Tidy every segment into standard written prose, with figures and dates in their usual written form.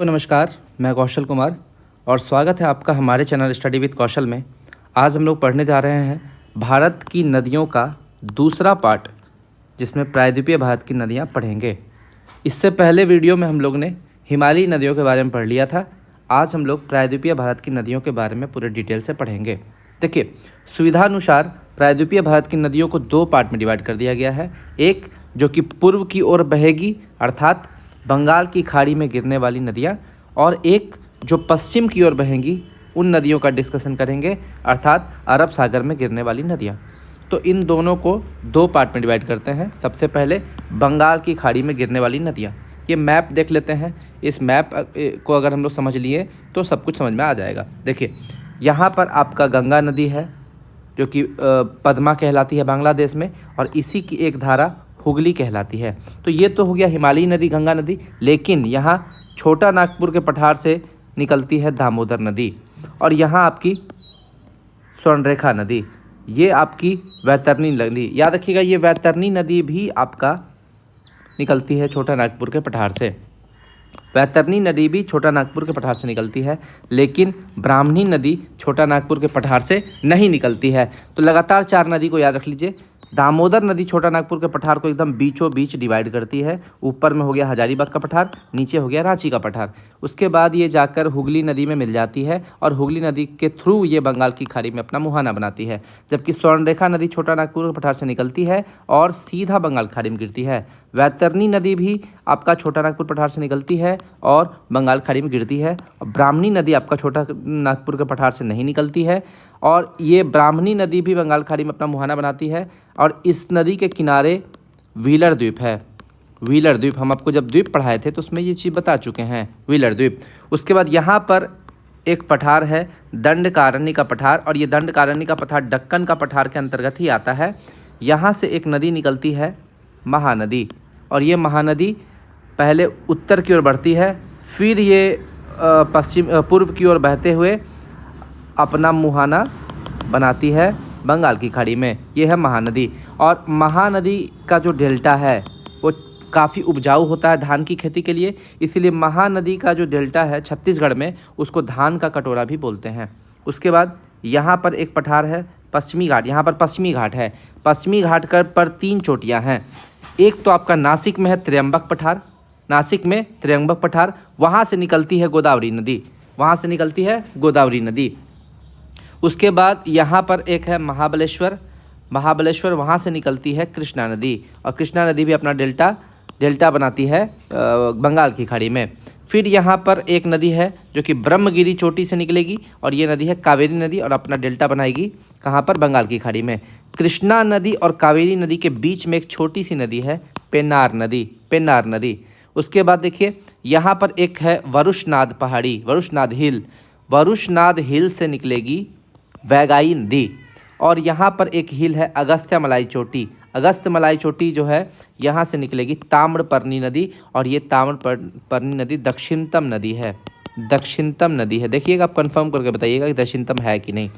तो नमस्कार, मैं कौशल कुमार और स्वागत है आपका हमारे चैनल स्टडी विद कौशल में। आज हम लोग पढ़ने जा रहे हैं भारत की नदियों का दूसरा पार्ट, जिसमें प्रायद्वीपीय भारत की नदियां पढ़ेंगे। इससे पहले वीडियो में हम लोग ने हिमालयी नदियों के बारे में पढ़ लिया था। आज हम लोग प्रायद्वीपीय भारत की नदियों के बारे में पूरे डिटेल से पढ़ेंगे। देखिए, सुविधानुसार प्रायद्वीपीय भारत की नदियों को दो पार्ट में डिवाइड कर दिया गया है। एक जो कि पूर्व की ओर बहेगी, अर्थात बंगाल की खाड़ी में गिरने वाली नदियाँ, और एक जो पश्चिम की ओर बहेंगी, उन नदियों का डिस्कशन करेंगे, अर्थात अरब सागर में गिरने वाली नदियाँ। तो इन दोनों को दो पार्ट में डिवाइड करते हैं। सबसे पहले बंगाल की खाड़ी में गिरने वाली नदियाँ। ये मैप देख लेते हैं। इस मैप को अगर हम लोग समझ लिए तो सब कुछ समझ में आ जाएगा। देखिए, यहाँ पर आपका गंगा नदी है जो कि पद्मा कहलाती है बांग्लादेश में, और इसी की एक धारा हुगली कहलाती है। तो ये तो हो गया हिमालयी नदी, गंगा नदी। लेकिन यहाँ छोटा नागपुर के पठार से निकलती है दामोदर नदी, और यहाँ आपकी स्वर्णरेखा नदी, ये आपकी वैतरणी नदी। याद रखिएगा, ये वैतरणी नदी भी आपका निकलती है छोटा नागपुर के पठार से। वैतरणी नदी भी छोटा नागपुर के पठार से निकलती है, लेकिन ब्राह्मणी नदी छोटा नागपुर के पठार से नहीं निकलती है। तो लगातार चार नदी को याद रख लीजिए। दामोदर नदी छोटा नागपुर के पठार को एकदम बीचों बीच डिवाइड करती है। ऊपर में हो गया हजारीबाग का पठार, नीचे हो गया रांची का पठार। उसके बाद ये जाकर हुगली नदी में मिल जाती है, और हुगली नदी के थ्रू ये बंगाल की खाड़ी में अपना मुहाना बनाती है। जबकि स्वर्णरेखा नदी छोटा नागपुर के पठार से निकलती है और सीधा बंगाल खाड़ी में गिरती है। वैतरणी नदी भी आपका छोटा नागपुर पठार से निकलती है और बंगाल खाड़ी में गिरती है। ब्राह्मणी नदी आपका छोटा नागपुर के पठार से नहीं निकलती है, और ये ब्राह्मणी नदी भी बंगाल खाड़ी में अपना मुहाना बनाती है। और इस नदी के किनारे व्हीलर द्वीप है। व्हीलर द्वीप, हम आपको जब द्वीप पढ़ाए थे तो उसमें ये चीज़ बता चुके हैं, व्हीलर द्वीप। उसके बाद यहाँ पर एक पठार है दंडकारण्य का पठार, और ये दंडकारण्य का पठार दक्कन का पठार के अंतर्गत ही आता है। यहाँ से एक नदी निकलती है, महानदी, और ये महानदी पहले उत्तर की ओर बढ़ती है, फिर ये पूर्व की ओर बहते हुए अपना मुहाना बनाती है बंगाल की खाड़ी में। ये है महानदी। और महानदी का जो डेल्टा है वो काफ़ी उपजाऊ होता है धान की खेती के लिए, इसीलिए महानदी का जो डेल्टा है छत्तीसगढ़ में, उसको धान का कटोरा भी बोलते हैं। उसके बाद यहाँ पर एक पठार है पश्चिमी घाट। यहाँ पर पश्चिमी घाट है। पश्चिमी घाट पर तीन चोटियाँ हैं। एक तो आपका नासिक में है त्र्यंबक पठार, नासिक में त्र्यंबक पठार, वहाँ से निकलती है गोदावरी नदी, वहाँ से निकलती है गोदावरी नदी। उसके बाद यहाँ पर एक है महाबलेश्वर, महाबलेश्वर, वहाँ से निकलती है कृष्णा नदी, और कृष्णा नदी भी अपना डेल्टा बनाती है बंगाल की खाड़ी में। फिर यहाँ पर एक नदी है जो कि ब्रह्मगिरी चोटी से निकलेगी, और ये नदी है कावेरी नदी, और अपना डेल्टा बनाएगी कहाँ पर, बंगाल की खाड़ी में। कृष्णा नदी और कावेरी नदी के बीच में एक छोटी सी नदी है पेन्नार नदी, पेन्नार नदी। उसके बाद देखिए, यहाँ पर एक है वरुशनाद पहाड़ी, वरुशनाद हिल, वरुशनाद हिल से निकलेगी वैगाई नदी। और यहाँ पर एक हिल है अगस्त्यमलाई चोटी, अगस्त्यमलाई चोटी जो है यहाँ से निकलेगी ताम्रपर्णी नदी, और ये ताम्रपर्णी नदी दक्षिणतम नदी है, दक्षिणतम नदी है। देखिएगा, आप कंफर्म करके बताइएगा कि दक्षिणतम है कि नहीं।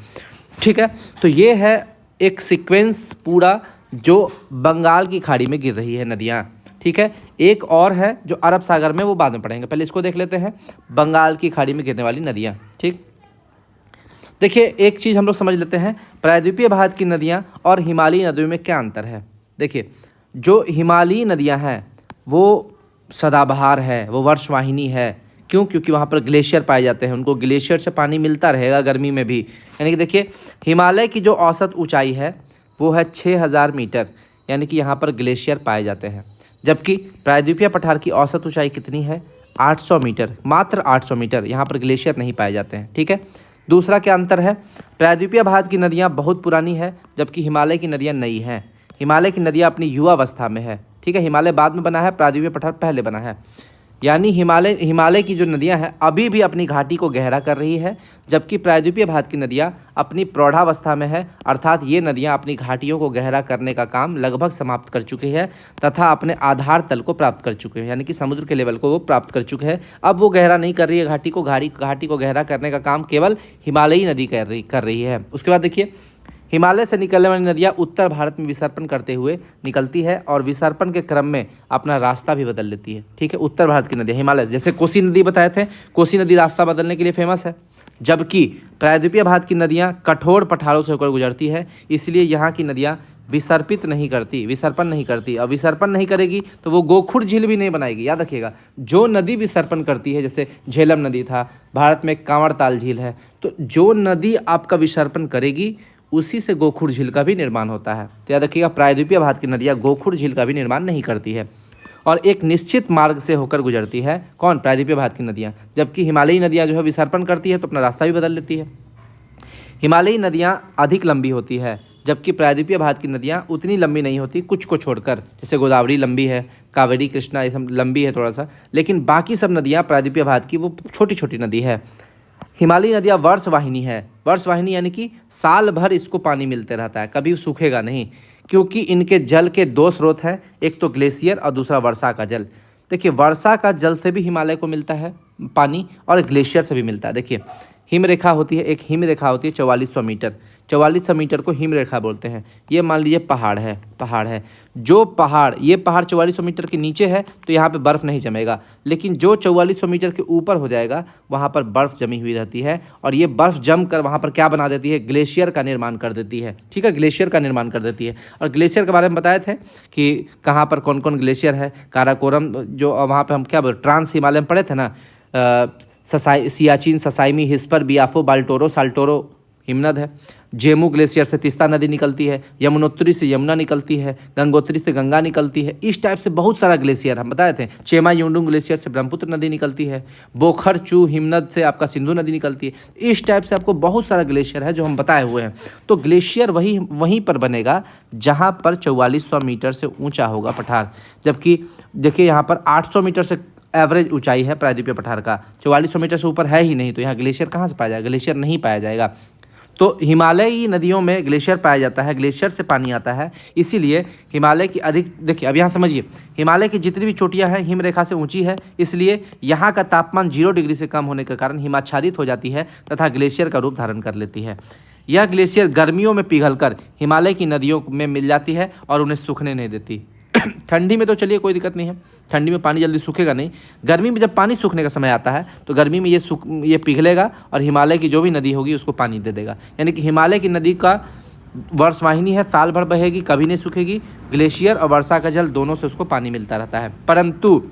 ठीक है, तो ये है एक सीक्वेंस पूरा जो बंगाल की खाड़ी में गिर रही है नदियाँ। ठीक है, एक और है जो अरब सागर में, वो बाद में पढ़ेंगे। पहले इसको देख लेते हैं, बंगाल की खाड़ी में गिरने वाली नदियाँ। ठीक, देखिए, एक चीज़ हम लोग समझ लेते हैं, प्रायद्वीपीय भारत की नदियाँ और हिमालयी नदियों में क्या अंतर है। देखिए, जो हिमालयी नदियाँ हैं वो सदाबहार है, वो वर्षवाहिनी है। क्यों? क्योंकि वहाँ पर ग्लेशियर पाए जाते हैं, उनको ग्लेशियर से पानी मिलता रहेगा गर्मी में भी। यानी कि देखिए, हिमालय की जो औसत ऊंचाई है वो है 6000 मीटर, यानी कि यहाँ पर ग्लेशियर पाए जाते हैं। जबकि प्रायद्वीपीय पठार की औसत ऊंचाई कितनी है? 800 मीटर, मात्र 800 मीटर। यहाँ पर ग्लेशियर नहीं पाए जाते हैं। ठीक है, दूसरा क्या अंतर है, प्रायद्वीपीय भारत की नदियाँ बहुत पुरानी है, जबकि हिमालय की नदियाँ नई हैं। हिमालय की नदियाँ अपनी युवावस्था में है। ठीक है, हिमालय बाद में बना है, प्रायद्वीपीय पठार पहले बना है। यानी हिमालय की जो नदियां हैं अभी भी अपनी घाटी को गहरा कर रही है, जबकि प्रायद्वीपीय भारत की नदियां अपनी प्रौढ़ावस्था में है, अर्थात ये नदियां अपनी घाटियों को गहरा करने का काम लगभग समाप्त कर चुकी है तथा अपने आधार तल को प्राप्त कर चुके हैं, यानी कि समुद्र के लेवल को वो प्राप्त कर चुके हैं। अब वो गहरा नहीं कर रही है घाटी को गहरा करने का काम केवल हिमालयी नदी कर रही है। उसके बाद देखिए, हिमालय से निकलने वाली नदियाँ उत्तर भारत में विसर्पण करते हुए निकलती है और विसर्पण के क्रम में अपना रास्ता भी बदल लेती है। ठीक है, उत्तर भारत की नदियाँ हिमालय से, जैसे कोसी नदी बताए थे, कोसी नदी रास्ता बदलने के लिए फेमस है, जबकि प्रायद्वीपीय भारत की नदियाँ कठोर पठारों से होकर गुजरती है, इसलिए यहाँ की नदियाँ विसर्पण नहीं करती, और विसर्पण नहीं करेगी तो वो गोखुर झील भी नहीं बनाएगी। याद रखिएगा, जो नदी विसर्पण करती है, जैसे झेलम नदी था, भारत में कांवड़ताल झील है, तो जो नदी आपका विसर्पण करेगी उसी से गोखुर झील का भी निर्माण होता है। तो याद रखिएगा, प्रायद्वीपीय भारत की नदियाँ गोखुर झील का भी निर्माण नहीं करती है और एक निश्चित मार्ग से होकर गुजरती है। कौन? प्रायद्वीपीय भारत की नदियाँ। जबकि हिमालयी नदियाँ जो है विसर्पण करती है तो अपना रास्ता भी बदल लेती है। हिमालयी नदियाँ अधिक लंबी होती है, जबकि प्रायद्वीपीय भारत की नदियाँ उतनी लंबी नहीं होती, कुछ को छोड़कर। जैसे गोदावरी लंबी है, कावेरी, कृष्णा, ये सब लंबी है थोड़ा सा, लेकिन बाकी सब नदियाँ प्रायद्वीपीय भारत की वो छोटी छोटी नदी है। हिमालयी नदियाँ वर्षवाहिनी है। वर्षवाहिनी यानी कि साल भर इसको पानी मिलते रहता है, कभी सूखेगा नहीं, क्योंकि इनके जल के दो स्रोत हैं, एक तो ग्लेशियर और दूसरा वर्षा का जल। देखिए, वर्षा का जल से भी हिमालय को मिलता है पानी और ग्लेशियर से भी मिलता है। देखिए, हिम रेखा होती है, एक हिम रेखा होती है 4400 मीटर, 4400 मीटर को हिम रेखा बोलते हैं। ये मान लीजिए पहाड़ है, जो पहाड़, ये पहाड़ 4400 मीटर के नीचे है तो यहाँ पे बर्फ़ नहीं जमेगा, लेकिन जो 4400 मीटर के ऊपर हो जाएगा वहाँ पर बर्फ़ जमी हुई रहती है, और ये बर्फ़ जम कर वहाँ पर क्या बना देती है? ग्लेशियर का निर्माण कर देती है। ठीक है, ग्लेशियर का निर्माण कर देती है। और ग्लेशियर के बारे में बताए थे कि कहाँ पर कौन कौन ग्लेशियर है। काराकोरम, जो वहाँ पर हम क्या बोल, ट्रांस हिमालय में पढ़े थे ना, सियाचिन, ससाइमी, हिस्पर, बियाफो, बाल्टोरो, साल्टोरो हिमनद है। जेमू ग्लेशियर से तीस्ता नदी निकलती है, यमुनोत्री से यमुना निकलती है, गंगोत्री से गंगा निकलती है। इस टाइप से बहुत सारा ग्लेशियर हम बताए थे। चेमा युंडुंग ग्लेशियर से ब्रह्मपुत्र नदी निकलती है, बोखर चू हिमनद से आपका सिंधु नदी निकलती है। इस टाइप से आपको बहुत सारा ग्लेशियर है जो हम बताए हुए हैं। तो ग्लेशियर वहीं पर बनेगा जहाँ पर 4400 मीटर से ऊँचा होगा पठार, जबकि देखिए यहाँ पर 800 मीटर से एवरेज ऊंचाई है प्रायद्वीपीय पठार का, 4400 मीटर से ऊपर है ही नहीं, तो यहाँ ग्लेशियर कहाँ से पाया जाएगा? ग्लेशियर नहीं पाया जाएगा। तो हिमालयी नदियों में ग्लेशियर पाया जाता है, ग्लेशियर से पानी आता है, इसीलिए हिमालय की अधिक, देखिए अब यहाँ समझिए, हिमालय की जितनी भी चोटियाँ हैं हिम रेखा से ऊंची है, इसलिए यहाँ का तापमान 0 डिग्री से कम होने के कारण हिमाच्छादित हो जाती है तथा ग्लेशियर का रूप धारण कर लेती है। यह ग्लेशियर गर्मियों में पिघलकर हिमालय की नदियों में मिल जाती है और उन्हें सूखने नहीं देती। ठंडी में तो चलिए कोई दिक्कत नहीं है, ठंडी में पानी जल्दी सूखेगा नहीं। गर्मी में जब पानी सूखने का समय आता है तो गर्मी में ये पिघलेगा और हिमालय की जो भी नदी होगी उसको पानी दे देगा। यानी कि हिमालय की नदी का वर्षवाहिनी है, साल भर बहेगी, कभी नहीं सूखेगी। ग्लेशियर और वर्षा का जल दोनों से उसको पानी मिलता रहता है। परंतु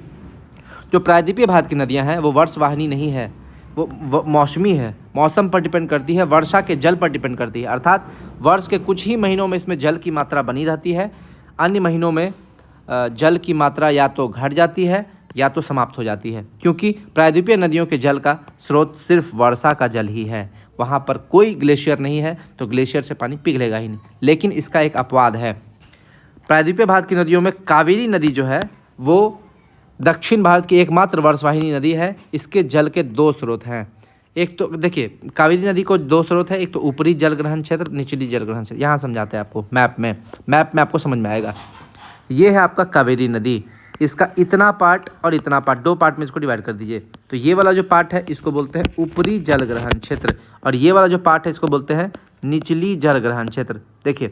जो प्रायद्वीपीय भारत की नदियाँ हैं वो वर्षवाहिनी नहीं है, वो मौसमी है, मौसम पर डिपेंड करती है, वर्षा के जल पर डिपेंड करती है। अर्थात वर्ष के कुछ ही महीनों में इसमें जल की मात्रा बनी रहती है, अन्य महीनों में जल की मात्रा या तो घट जाती है या तो समाप्त हो जाती है, क्योंकि प्रायद्वीपीय नदियों के जल का स्रोत सिर्फ वर्षा का जल ही है, वहाँ पर कोई ग्लेशियर नहीं है, तो ग्लेशियर से पानी पिघलेगा ही नहीं। लेकिन इसका एक अपवाद है, प्रायद्वीपीय भारत की नदियों में कावेरी नदी जो है वो दक्षिण भारत की एकमात्र वर्षवाहिनी नदी है। इसके जल के 2 स्रोत हैं। एक तो देखिए, कावेरी नदी को 2 स्रोत है, एक तो ऊपरी जलग्रहण क्षेत्र, निचली जलग्रहण क्षेत्र। यहाँ समझाते हैं आपको मैप में आपको समझ में आएगा। ये है आपका कावेरी नदी, इसका इतना पार्ट और इतना पार्ट, 2 पार्ट में इसको डिवाइड कर दीजिए। तो ये वाला जो पार्ट है इसको बोलते हैं ऊपरी जलग्रहण क्षेत्र, और ये वाला जो पार्ट है इसको बोलते हैं निचली जलग्रहण क्षेत्र। देखिए,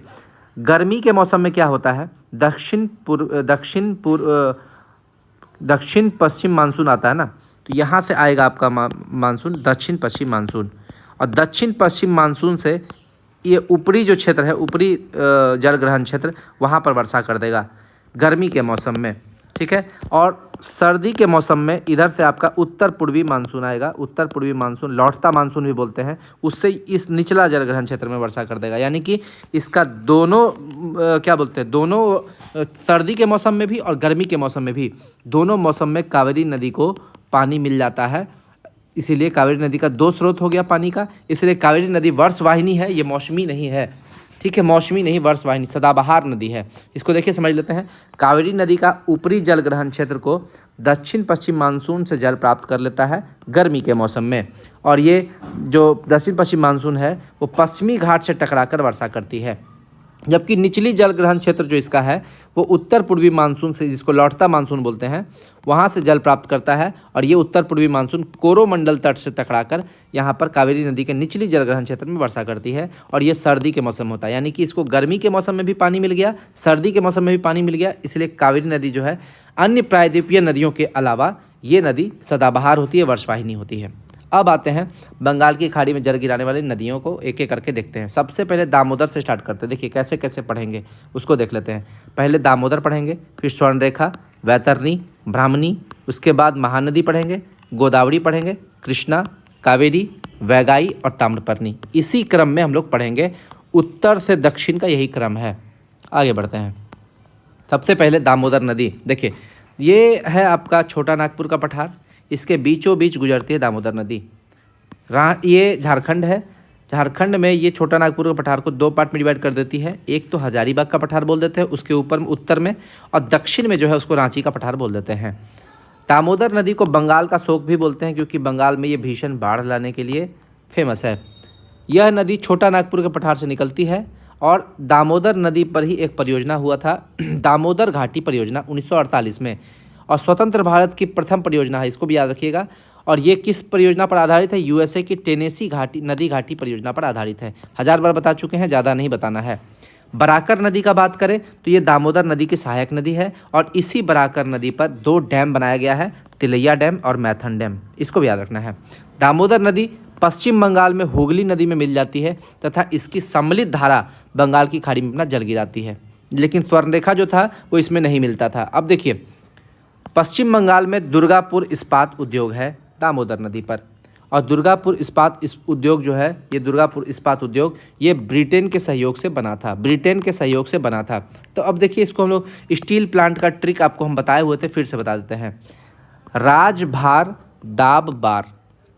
गर्मी के मौसम में क्या होता है, दक्षिण पश्चिम मानसून आता है ना, तो यहाँ से आएगा आपका मानसून दक्षिण पश्चिम मानसून, और दक्षिण पश्चिम मानसून से ये ऊपरी जो क्षेत्र है, ऊपरी जलग्रहण क्षेत्र, वहाँ पर वर्षा कर देगा गर्मी के मौसम में। ठीक है, और सर्दी के मौसम में इधर से आपका उत्तर पूर्वी मानसून आएगा, उत्तर पूर्वी मानसून, लौटता मानसून भी बोलते हैं, उससे इस निचला जलग्रहण क्षेत्र में वर्षा कर देगा। यानी कि इसका दोनों क्या बोलते हैं, दोनों सर्दी के मौसम में भी और गर्मी के मौसम में भी, दोनों मौसम में कावेरी नदी को पानी मिल जाता है। इसीलिए कावेरी नदी का 2 स्रोत हो गया पानी का, इसलिए कावेरी नदी वर्षवाहिनी है, ये मौसमी नहीं है। ठीक है, मौसमी नहीं, वर्षवाहिनी, सदाबहार नदी है। इसको देखिए, समझ लेते हैं। कावेरी नदी का ऊपरी जलग्रहण क्षेत्र को दक्षिण पश्चिम मानसून से जल प्राप्त कर लेता है गर्मी के मौसम में, और ये जो दक्षिण पश्चिम मानसून है वो पश्चिमी घाट से टकराकर वर्षा करती है। जबकि निचली जल ग्रहण क्षेत्र जो इसका है वो उत्तर पूर्वी मानसून से, जिसको लौटता मानसून बोलते हैं, वहाँ से जल प्राप्त करता है। और ये उत्तर पूर्वी मानसून कोरोमंडल तट से टकराकर यहाँ पर कावेरी नदी के निचली जल ग्रहण क्षेत्र में वर्षा करती है। और ये सर्दी के मौसम होता है, यानी कि इसको गर्मी के मौसम में भी पानी मिल गया, सर्दी के मौसम में भी पानी मिल गया। इसलिए कावेरी नदी जो है अन्य प्रायद्वीपीय नदियों के अलावा ये नदी सदाबहार होती है, वर्षवाहिनी होती है। अब आते हैं बंगाल की खाड़ी में जल गिराने वाली नदियों को एक एक करके देखते हैं। सबसे पहले दामोदर से स्टार्ट करते हैं। देखिए कैसे कैसे पढ़ेंगे उसको देख लेते हैं। पहले दामोदर पढ़ेंगे, फिर स्वर्णरेखा, वैतरणी, ब्राह्मणी, उसके बाद महानदी पढ़ेंगे, गोदावरी पढ़ेंगे, कृष्णा, कावेरी, वैगाई और ताम्रपर्णी। इसी क्रम में हम लोग पढ़ेंगे, उत्तर से दक्षिण का यही क्रम है। आगे बढ़ते हैं। सबसे पहले दामोदर नदी, देखिए ये है आपका छोटा नागपुर का पठार, इसके बीचों बीच गुजरती है दामोदर नदी। ये झारखंड है, झारखंड में ये छोटा नागपुर के पठार को दो पार्ट में डिवाइड कर देती है। एक तो हजारीबाग का पठार बोल देते हैं, उसके ऊपर उत्तर में, और दक्षिण में जो है उसको रांची का पठार बोल देते हैं। दामोदर नदी को बंगाल का शोक भी बोलते हैं, क्योंकि बंगाल में ये भीषण बाढ़ लाने के लिए फेमस है। यह नदी छोटा नागपुर के पठार से निकलती है और दामोदर नदी पर ही एक परियोजना हुआ था, दामोदर घाटी परियोजना 1948 में, और स्वतंत्र भारत की प्रथम परियोजना है, इसको भी याद रखिएगा। और ये किस परियोजना पर आधारित है? यूएसए की टेनेसी घाटी नदी घाटी परियोजना पर आधारित है। 1000 बार बता चुके हैं, ज़्यादा नहीं बताना है। बराकर नदी का बात करें तो ये दामोदर नदी की सहायक नदी है, और इसी बराकर नदी पर 2 डैम बनाया गया है, तिलैया डैम और मैथन डैम, इसको भी याद रखना है। दामोदर नदी पश्चिम बंगाल में हुगली नदी में मिल जाती है, तथा इसकी सम्मिलित धारा बंगाल की खाड़ी में अपना जल गिराती है। लेकिन स्वर्णरेखा जो था वो इसमें नहीं मिलता था। अब देखिए, पश्चिम बंगाल में दुर्गापुर इस्पात उद्योग है दामोदर नदी पर, और दुर्गापुर इस्पात उद्योग जो है, ये दुर्गापुर इस्पात उद्योग ये ब्रिटेन के सहयोग से बना था, ब्रिटेन के सहयोग से बना था। तो अब देखिए, इसको हम लोग स्टील प्लांट का ट्रिक आपको हम बताए हुए थे, फिर से बता देते हैं। राजभार दाब बार,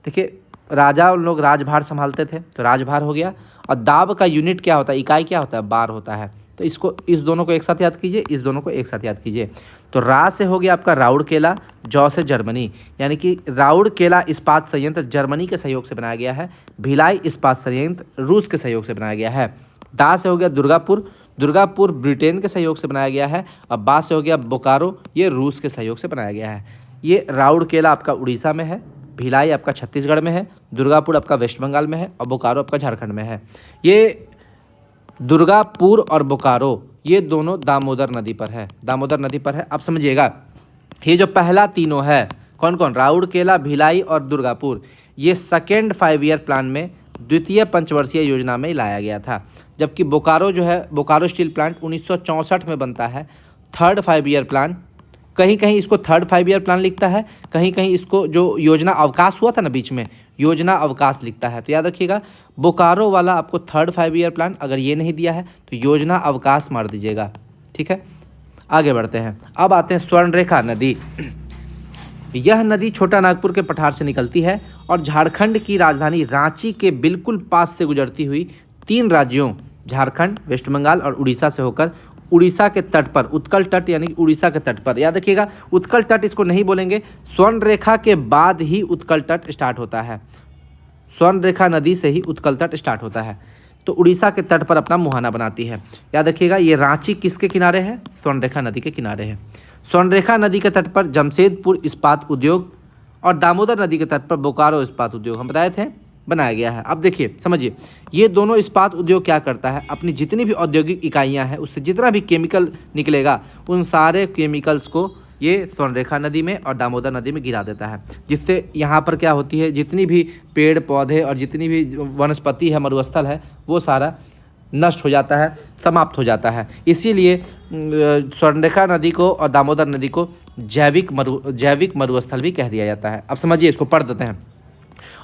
देखिए राजा उन लोग राजभार संभालते थे, तो राजभार हो गया। और दाब का यूनिट क्या होता है, इकाई क्या होता है? बार होता है। तो इसको, इस दोनों को एक साथ याद कीजिए, इस दोनों को एक साथ याद कीजिए। तो रा से हो गया आपका राउरकेला, जौ से जर्मनी, यानी कि राउरकेला इस्पात संयंत्र जर्मनी के सहयोग से बनाया गया है। भिलाई इस्पात संयंत्र रूस के सहयोग से बनाया गया है। दा से हो गया दुर्गापुर, दुर्गापुर ब्रिटेन के सहयोग से बनाया गया है। और बा से हो गया बोकारो, ये रूस के सहयोग से बनाया गया है। ये राउरकेला आपका उड़ीसा में है, भिलाई आपका छत्तीसगढ़ में है, दुर्गापुर आपका वेस्ट बंगाल में है, और बोकारो आपका झारखंड में है। ये दुर्गापुर और बोकारो ये दोनों दामोदर नदी पर है, दामोदर नदी पर है। अब समझिएगा, ये जो पहला तीनों है, कौन कौन? राउरकेला, भिलाई और दुर्गापुर, ये सेकेंड 5 ईयर प्लान में, द्वितीय पंचवर्षीय योजना में लाया गया था। जबकि बोकारो जो है, बोकारो स्टील प्लांट 1964 में बनता है, थर्ड 5 ईयर प्लान। कहीं कहीं इसको थर्ड 5 ईयर प्लान लिखता है, कहीं कहीं इसको जो योजना अवकाश हुआ था ना बीच में, योजना अवकाश लिखता है। तो याद रखिएगा, बोकारो वाला आपको थर्ड 5 ईयर प्लान, अगर ये नहीं दिया है तो योजना अवकाश मार दीजिएगा, ठीक है। आगे बढ़ते हैं। अब आते हैं स्वर्णरेखा नदी। यह नदी छोटा नागपुर के पठार से निकलती है और झारखंड की राजधानी रांची के बिल्कुल पास से गुजरती हुई 3 राज्यों झारखंड, वेस्ट बंगाल और उड़ीसा से होकर उड़ीसा के तट पर, उत्कल तट यानी उड़ीसा के तट पर, याद रखिएगा उत्कल तट इसको नहीं बोलेंगे, स्वर्ण रेखा के बाद ही उत्कल तट स्टार्ट होता है, स्वर्ण रेखा नदी से ही उत्कल तट स्टार्ट होता है। तो उड़ीसा के तट पर अपना मुहाना बनाती है। याद रखिएगा, ये रांची किसके किनारे है? स्वर्ण रेखा नदी के किनारे है। स्वर्ण रेखा नदी के तट पर जमशेदपुर इस्पात उद्योग और दामोदर नदी के तट पर बोकारो इस्पात उद्योग हम बताए थे बनाया गया है। अब देखिए समझिए, ये दोनों इस्पात उद्योग क्या करता है, अपनी जितनी भी औद्योगिक इकाइयां हैं उससे जितना भी केमिकल निकलेगा उन सारे केमिकल्स को ये स्वर्णरेखा नदी में और दामोदर नदी में गिरा देता है, जिससे यहाँ पर क्या होती है, जितनी भी पेड़ पौधे और जितनी भी वनस्पति है, मरुस्थल है, वो सारा नष्ट हो जाता है, समाप्त हो जाता है। इसीलिए स्वर्णरेखा नदी को और दामोदर नदी को जैविक मरुस्थल भी कह दिया जाता है। अब समझिए, इसको पढ़ देते हैं।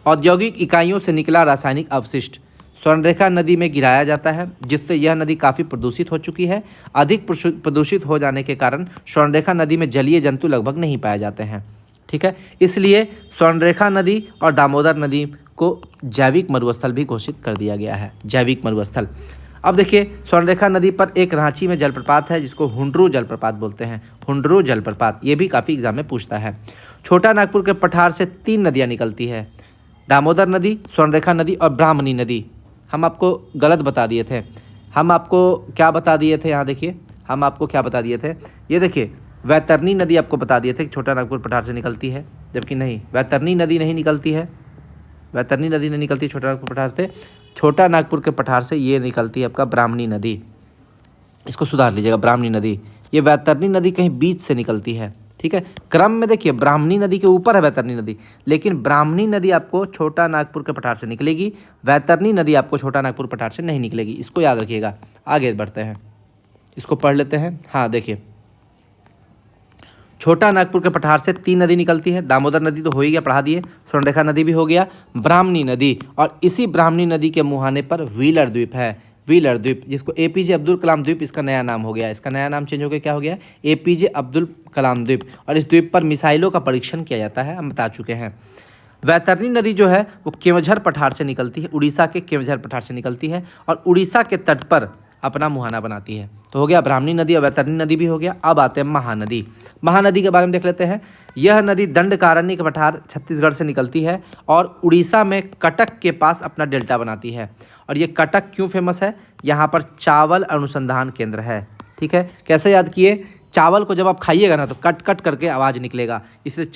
औद्योगिक इकाइयों से निकला रासायनिक अवशिष्ट स्वर्णरेखा नदी में गिराया जाता है, जिससे यह नदी काफ़ी प्रदूषित हो चुकी है। अधिक प्रदूषित हो जाने के कारण स्वर्णरेखा नदी में जलीय जंतु लगभग नहीं पाए जाते हैं, ठीक है। इसलिए स्वर्णरेखा नदी और दामोदर नदी को जैविक मरुस्थल भी घोषित कर दिया गया है, जैविक मरुस्थल। अब देखिए, स्वर्णरेखा नदी पर एक रांची में जलप्रपात है जिसको हुंडरू जलप्रपात बोलते हैं, हुंडरू जलप्रपात, ये भी काफ़ी एग्जाम में पूछता है। छोटा नागपुर के पठार से 3 नदियाँ निकलती है, दामोदर नदी, स्वर्णरेखा नदी और ब्राह्मणी नदी। हम आपको गलत बता दिए थे, हम आपको क्या बता दिए थे, यहाँ देखिए हम आपको क्या बता दिए थे, ये देखिए वैतरणी नदी आपको बता दिए थे कि छोटा नागपुर पठार से निकलती है, जबकि नहीं, वैतरणी नदी नहीं निकलती है, वैतरणी नदी नहीं निकलती छोटा नागपुर पठार से। छोटा नागपुर के पठार से ये निकलती है आपका ब्राह्मणी नदी, इसको सुधार लीजिएगा, ब्राह्मणी नदी। ये वैतरणी नदी कहीं बीच से निकलती है, ठीक है। क्रम में देखिए ब्राह्मणी नदी के ऊपर है वैतरणी नदी, लेकिन ब्राह्मणी नदी आपको छोटा नागपुर के पठार से निकलेगी, वैतरणी नदी आपको छोटा नागपुर पठार से नहीं निकलेगी, इसको याद रखिएगा। आगे बढ़ते हैं, इसको पढ़ लेते हैं। हाँ देखिए, छोटा नागपुर के पठार से 3 नदी निकलती है, दामोदर नदी तो हो ही गया, पढ़ा दिए, स्वर्णरेखा नदी भी हो गया, ब्राह्मणी नदी, और इसी ब्राह्मणी नदी के मुहाने पर व्हीलर द्वीप है, व्हीलर द्वीप, जिसको एपीजे अब्दुल कलाम द्वीप इसका नया नाम हो गया, इसका नया नाम चेंज हो गया, क्या हो गया, एपीजे अब्दुल कलाम द्वीप। और इस द्वीप पर मिसाइलों का परीक्षण किया जाता है, हम बता चुके हैं। वैतरणी नदी जो है वो केवझर पठार से निकलती है, उड़ीसा के केवझर पठार से निकलती है और उड़ीसा के तट पर अपना मुहाना बनाती है। तो हो गया ब्राह्मणी नदी और वैतरणी नदी भी हो गया। अब आते हैं महानदी। महानदी के बारे में देख लेते हैं। यह नदी दंडकारण्य के पठार छत्तीसगढ़ से निकलती है और उड़ीसा में कटक के पास अपना डेल्टा बनाती है। और ये कटक क्यों फेमस है, यहाँ पर चावल अनुसंधान केंद्र है, ठीक है। कैसे याद किए, चावल को जब आप खाइएगा ना तो कट कट करके आवाज़ निकलेगा, इसलिए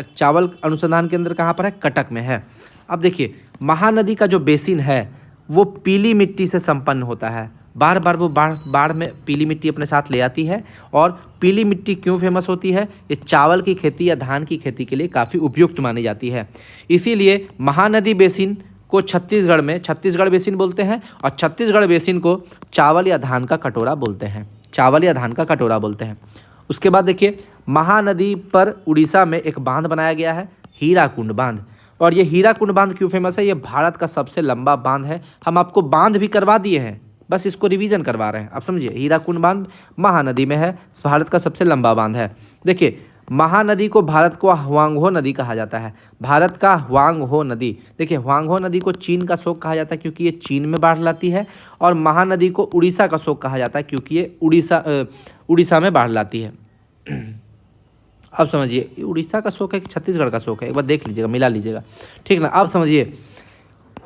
चावल अनुसंधान केंद्र कहाँ पर है, कटक में है। अब देखिए महानदी का जो बेसिन है वो पीली मिट्टी से संपन्न होता है, बार बार वो बाढ़ में पीली मिट्टी अपने साथ ले आती है। और पीली मिट्टी क्यों फेमस होती है, ये चावल की खेती या धान की खेती के लिए काफ़ी उपयुक्त मानी जाती है। इसीलिए महानदी बेसिन को छत्तीसगढ़ बेसिन बोलते हैं और छत्तीसगढ़ बेसिन को चावल या धान का कटोरा बोलते हैं, चावल या धान का कटोरा बोलते हैं। उसके बाद देखिए महानदी पर उड़ीसा में एक बांध बनाया गया है, हीराकुंड बांध। और ये हीराकुंड बांध क्यों फेमस है, ये भारत का सबसे लंबा बांध है। हम आपको बांध भी करवा दिए हैं, बस इसको रिवीजन करवा रहे हैं, आप समझिए। हीराकुंड बांध महानदी में है, भारत का सबसे लंबा बांध है। देखिए महानदी को भारत को हुआंगहो नदी कहा जाता है, भारत का हुआंगहो नदी। देखिए हुआंगहो नदी को चीन का शोक कहा जाता है क्योंकि ये चीन में बाढ़ लाती है, और महानदी को उड़ीसा का शोक कहा जाता है क्योंकि ये उड़ीसा में बाढ़ लाती है। अब समझिए उड़ीसा का शोक है कि छत्तीसगढ़ का शोक है, एक बार देख लीजिएगा, मिला लीजिएगा, ठीक ना। अब समझिए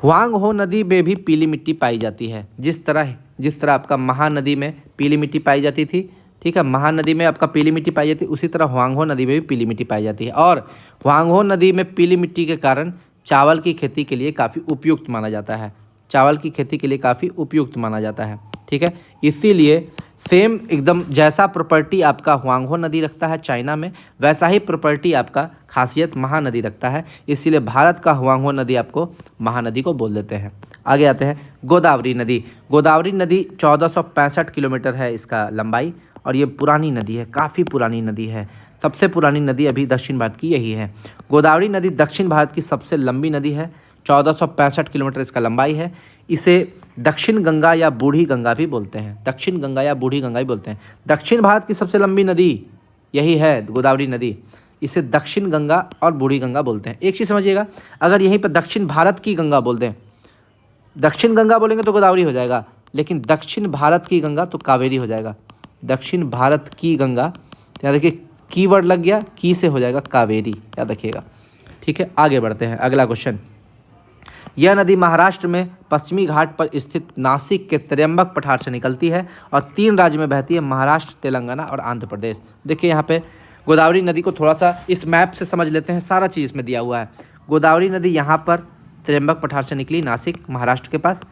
हुआंगहो नदी में भी पीली मिट्टी पाई जाती है, जिस तरह आपका महानदी में पीली मिट्टी पाई जाती थी, ठीक है, महानदी में आपका पीली मिट्टी पाई जाती है, उसी तरह हुआंगहो नदी में भी पीली मिट्टी पाई जाती है। और हुआंगहो नदी में पीली मिट्टी के कारण चावल की खेती के लिए काफ़ी उपयुक्त माना जाता है, चावल की खेती के लिए काफ़ी उपयुक्त माना जाता है, ठीक है। इसीलिए सेम एकदम जैसा प्रॉपर्टी आपका हुआंगहो नदी रखता है चाइना में, वैसा ही प्रॉपर्टी आपका खासियत महानदी रखता है, इसीलिए भारत का हुआंगहो नदी आपको महानदी को बोल देते हैं। आगे आते हैं गोदावरी नदी। गोदावरी नदी 1465 किलोमीटर है इसका लंबाई, और ये पुरानी नदी है, काफ़ी पुरानी नदी है, सबसे पुरानी नदी अभी दक्षिण भारत की यही है। गोदावरी नदी दक्षिण भारत की सबसे लंबी नदी है, 1465 किलोमीटर इसका लंबाई है। इसे दक्षिण गंगा या बूढ़ी गंगा भी बोलते हैं, दक्षिण गंगा या बूढ़ी गंगा भी बोलते हैं। दक्षिण भारत की सबसे लंबी नदी यही है गोदावरी नदी, इसे दक्षिण गंगा और बूढ़ी गंगा बोलते हैं। एक चीज़ समझिएगा, अगर यहीं पर दक्षिण भारत की गंगा बोल दें, दक्षिण गंगा बोलेंगे तो गोदावरी हो जाएगा, लेकिन दक्षिण भारत की गंगा तो कावेरी हो जाएगा। दक्षिण भारत की गंगा, याद रखिए कीवर्ड लग गया, की से हो जाएगा कावेरी, याद रखिएगा, ठीक है। आगे बढ़ते हैं, अगला क्वेश्चन। यह नदी महाराष्ट्र में पश्चिमी घाट पर स्थित नासिक के त्र्यंबक पठार से निकलती है और 3 राज्य में बहती है, महाराष्ट्र, तेलंगाना और आंध्र प्रदेश। देखिए यहाँ पे गोदावरी नदी को थोड़ा सा इस मैप से समझ लेते हैं, सारा चीज़ इसमें दिया हुआ है। गोदावरी नदी यहाँ पर त्र्यंबक पठार से निकली, नासिक महाराष्ट्र के पास,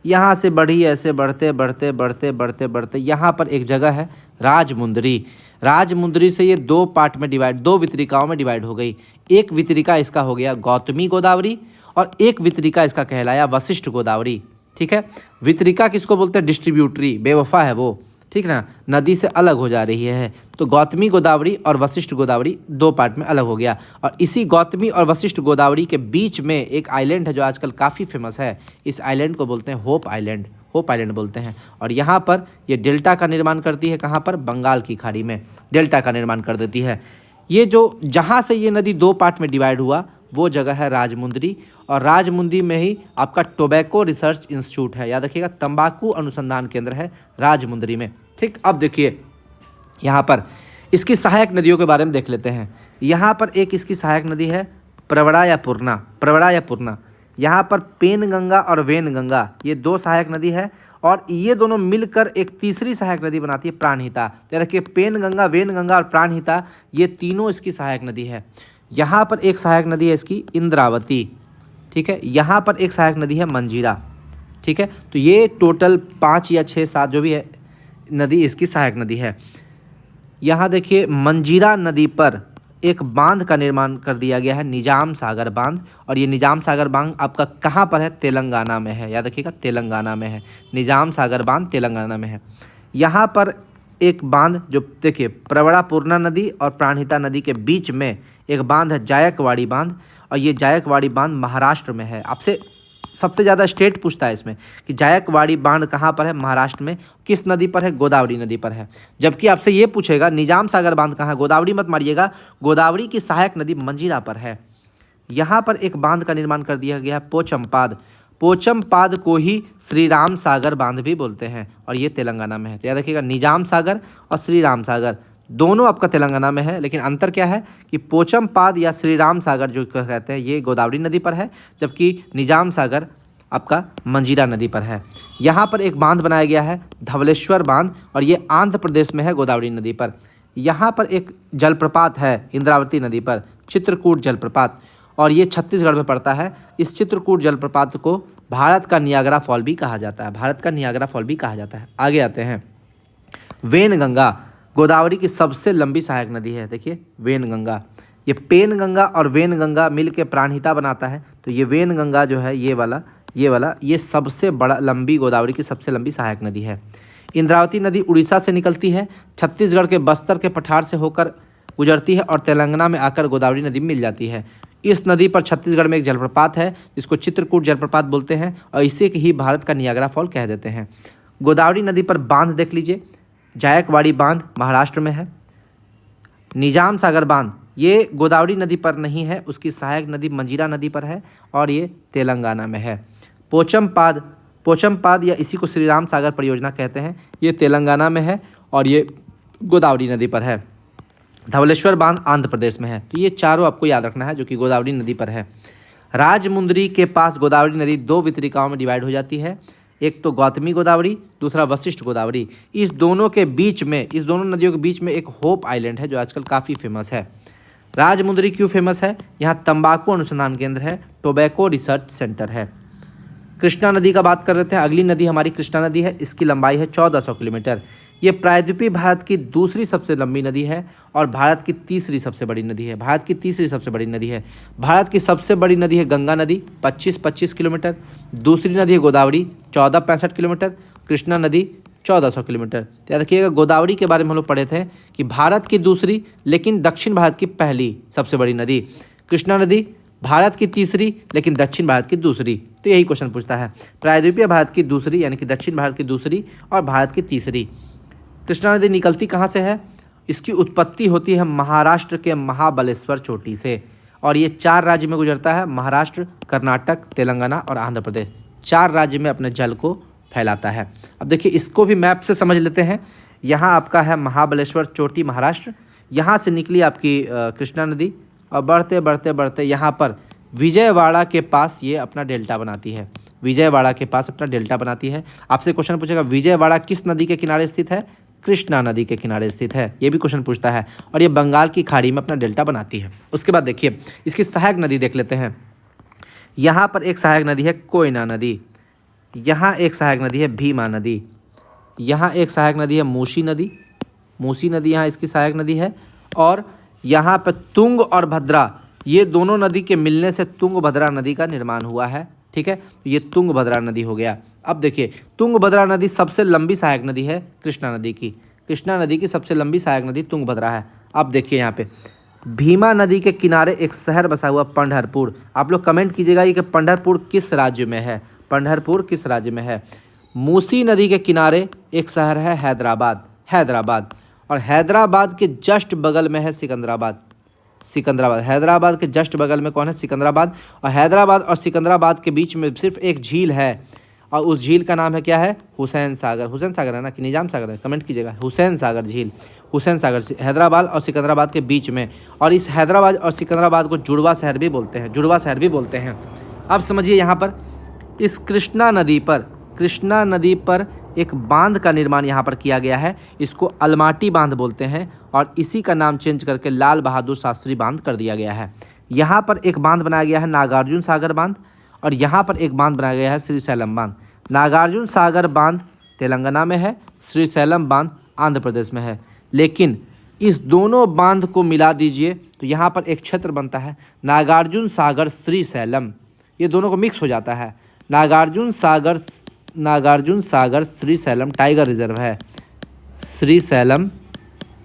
यहाँ से बढ़ी, ऐसे बढ़ते बढ़ते बढ़ते बढ़ते बढ़ते यहाँ पर एक जगह है राजमुंदरी। राजमुंदरी से ये 2 पार्ट में डिवाइड, 2 वितरिकाओं में डिवाइड हो गई। एक वितरिका इसका हो गया गौतमी गोदावरी और एक वितरिका इसका कहलाया वशिष्ठ गोदावरी, ठीक है। वितरिका किसको बोलते हैं, डिस्ट्रीब्यूटरी, बेवफा है वो, ठीक ना, नदी से अलग हो जा रही है। तो गौतमी गोदावरी और वशिष्ठ गोदावरी 2 पार्ट में अलग हो गया। और इसी गौतमी और वशिष्ठ गोदावरी के बीच में एक आइलैंड है जो आजकल काफ़ी फेमस है, इस आइलैंड को बोलते हैं होप आइलैंड, होप आइलैंड बोलते हैं। और यहाँ पर ये डेल्टा का निर्माण करती है, कहाँ पर, बंगाल की खाड़ी में डेल्टा का निर्माण कर देती है। ये जो जहाँ से ये नदी 2 पार्ट में डिवाइड हुआ वो जगह है राजमुंदरी, और राजमुंदरी में ही आपका टोबैको रिसर्च इंस्टीट्यूट है, याद रखिएगा, तंबाकू अनुसंधान केंद्र है राजमुंदरी में, ठीक। अब देखिए यहाँ पर इसकी सहायक नदियों के बारे में देख लेते हैं। यहाँ पर एक इसकी सहायक नदी है प्रवरा या पूर्णा, प्रवरा या पूर्णा। यहाँ पर पेन गंगा और वेन गंगा ये 2 सहायक नदी है, और ये दोनों मिलकर एक तीसरी सहायक नदी बनाती है प्राणहिता। तो देखिए पेनगंगा, वेनगंगा और प्राणहिता ये तीनों इसकी सहायक नदी है। यहाँ पर एक सहायक नदी है इसकी इंद्रावती, ठीक है। यहाँ पर एक सहायक नदी है मंजीरा, ठीक है। तो ये टोटल 5 या 6 7 जो भी है नदी इसकी सहायक नदी है। यहाँ देखिए मंजीरा नदी पर एक बांध का निर्माण कर दिया गया है, निजाम सागर बांध। और ये निजाम सागर बांध आपका कहाँ पर है? तेलंगाना में है, याद रखिएगा तेलंगाना में है। निजाम सागर बांध तेलंगाना में है। यहाँ पर एक बांध जो देखिए प्रवरापूर्णा नदी और प्राणहिता नदी के बीच में एक बांध है जायकवाड़ी बांध, और ये जायकवाड़ी बांध महाराष्ट्र में है। आपसे सबसे ज़्यादा स्टेट पूछता है इसमें कि जायकवाड़ी बांध कहाँ पर है? महाराष्ट्र में। किस नदी पर है? गोदावरी नदी पर है। जबकि आपसे ये पूछेगा निजाम सागर बांध कहाँ है? गोदावरी मत मारिएगा, गोदावरी की सहायक नदी मंजीरा पर है। यहाँ पर एक बांध का निर्माण कर दिया गया है पोचमपाद। पोचमपाद को ही श्री राम सागर बांध भी बोलते हैं, और ये तेलंगाना में है। तो याद रखिएगा निजाम सागर और श्री राम सागर दोनों आपका तेलंगाना में है, लेकिन अंतर क्या है कि पोचमपाद या श्री राम सागर जो कहते हैं ये गोदावरी नदी पर है, जबकि निजाम सागर आपका मंजीरा नदी पर है। यहाँ पर एक बांध बनाया गया है धवलेश्वर बांध, और ये आंध्र प्रदेश में है गोदावरी नदी पर। यहाँ पर एक जलप्रपात है इंद्रावती नदी पर, चित्रकूट जलप्रपात, और ये छत्तीसगढ़ में पड़ता है। इस चित्रकूट जलप्रपात को भारत का नियाग्रा फॉल भी कहा जाता है, भारत का नियाग्रा फॉल भी कहा जाता है। आगे आते हैं, वेनगंगा गोदावरी की सबसे लंबी सहायक नदी है। देखिए वेनगंगा, ये पेनगंगा और वेनगंगा मिल के प्राणहिता बनाता है। तो ये वेनगंगा जो है ये वाला ये सबसे बड़ा लंबी गोदावरी की सबसे लंबी सहायक नदी है। इंद्रावती नदी उड़ीसा से निकलती है, छत्तीसगढ़ के बस्तर के पठार से होकर गुजरती है और तेलंगाना में आकर गोदावरी नदी मिल जाती है। इस नदी पर छत्तीसगढ़ में एक जलप्रपात है जिसको चित्रकूट जलप्रपात बोलते हैं, और इसे ही भारत का नियाग्रा फॉल कह देते हैं। गोदावरी नदी पर बांध देख लीजिए, जायकवाड़ी बांध महाराष्ट्र में है। निजाम सागर बांध ये गोदावरी नदी पर नहीं है, उसकी सहायक नदी मंजीरा नदी पर है, और ये तेलंगाना में है। पोचमपाद या इसी को श्री राम सागर परियोजना कहते हैं, ये तेलंगाना में है और ये गोदावरी नदी पर है। धवलेश्वर बांध आंध्र प्रदेश में है। तो ये चारों आपको याद रखना है जो कि गोदावरी नदी पर है। राजमुंदरी के पास गोदावरी नदी 2 वितरिकाओं में डिवाइड हो जाती है, एक तो गौतमी गोदावरी, दूसरा वशिष्ठ गोदावरी। इस दोनों नदियों के बीच में एक होप आइलैंड है जो आजकल काफ़ी फेमस है। राजमुंदरी क्यों फेमस है? यहाँ तंबाकू अनुसंधान केंद्र है, टोबैको रिसर्च सेंटर है। कृष्णा नदी का बात कर रहे थे, अगली नदी हमारी कृष्णा नदी है। इसकी लंबाई है 1400 किलोमीटर। ये प्रायद्वीपीय भारत की दूसरी सबसे लंबी नदी है और भारत की तीसरी सबसे बड़ी नदी है। भारत की सबसे बड़ी नदी है गंगा नदी 25 किलोमीटर। दूसरी नदी है गोदावरी 1465 किलोमीटर। कृष्णा नदी 1400 किलोमीटर। याद रखिएगा गोदावरी के बारे में हम लोग पढ़े थे कि भारत की दूसरी लेकिन दक्षिण भारत की पहली सबसे बड़ी नदी। कृष्णा नदी भारत की तीसरी लेकिन दक्षिण भारत की दूसरी। तो यही क्वेश्चन पूछता है, प्रायद्वीपीय भारत की दूसरी यानी कि दक्षिण भारत की दूसरी और भारत की तीसरी। कृष्णा नदी निकलती कहाँ से है? इसकी उत्पत्ति होती है महाराष्ट्र के महाबलेश्वर चोटी से, और ये 4 राज्य में गुजरता है, महाराष्ट्र, कर्नाटक, तेलंगाना और आंध्र प्रदेश। 4 राज्य में अपने जल को फैलाता है। अब देखिए इसको भी मैप से समझ लेते हैं। यहाँ आपका है महाबलेश्वर चोटी महाराष्ट्र, यहाँ से निकली आपकी कृष्णा नदी और बढ़ते यहाँ पर विजयवाड़ा के पास ये अपना डेल्टा बनाती है। आपसे क्वेश्चन पूछेगा विजयवाड़ा किस नदी के किनारे स्थित है? कृष्णा नदी के किनारे स्थित है, ये भी क्वेश्चन पूछता है, और ये बंगाल की खाड़ी में अपना डेल्टा बनाती है। उसके बाद देखिए इसकी सहायक नदी देख लेते हैं। यहाँ पर एक सहायक नदी है कोयना नदी, यहाँ एक सहायक नदी है भीमा नदी, यहाँ एक सहायक नदी है मूसी नदी यहाँ इसकी सहायक नदी है, और यहाँ पर तुंग और भद्रा ये दोनों नदी के मिलने से तुंगभद्रा नदी का निर्माण हुआ है। ठीक है, तो ये तुंगभद्रा नदी हो गया। अब देखिए तुंगभद्रा नदी सबसे लंबी सहायक नदी है कृष्णा नदी की सबसे लंबी सहायक नदी तुंगभद्रा है। अब देखिए यहाँ पे भीमा नदी के किनारे एक शहर बसा हुआ पंढरपुर। आप लोग कमेंट कीजिएगा कि पंढरपुर किस राज्य में है। मूसी नदी के किनारे एक शहर है हैदराबाद, और हैदराबाद के जस्ट बगल में है सिकंदराबाद। हैदराबाद के जस्ट बगल में कौन है? सिकंदराबाद। और हैदराबाद और सिकंदराबाद के बीच में सिर्फ एक झील है, और उस झील का नाम है क्या है? हुसैन सागर है ना कि निजाम सागर है? कमेंट कीजिएगा। हुसैन सागर हैदराबाद और सिकंदराबाद के बीच में, और इस हैदराबाद और सिकंदराबाद को जुड़वा शहर भी बोलते हैं। अब समझिए यहाँ पर इस कृष्णा नदी पर कृष्णा नदी पर एक बांध का निर्माण यहाँ पर किया गया है। इसको अलमाटी बांध बोलते हैं और इसी का नाम चेंज करके लाल बहादुर शास्त्री बांध कर दिया गया है। यहाँ पर एक बांध बनाया गया है नागार्जुन सागर बांध और यहाँ पर एक बांध बनाया गया है श्रीशैलम बांध। नागार्जुन सागर बांध तेलंगाना में है, श्रीशैलम बांध आंध्र प्रदेश में है। लेकिन इस दोनों बांध को मिला दीजिए तो यहाँ पर एक क्षेत्र बनता है नागार्जुन सागर श्रीशैलम। ये दोनों को मिक्स हो जाता है। नागार्जुन सागर श्रीशैलम टाइगर रिजर्व है। श्रीशैलम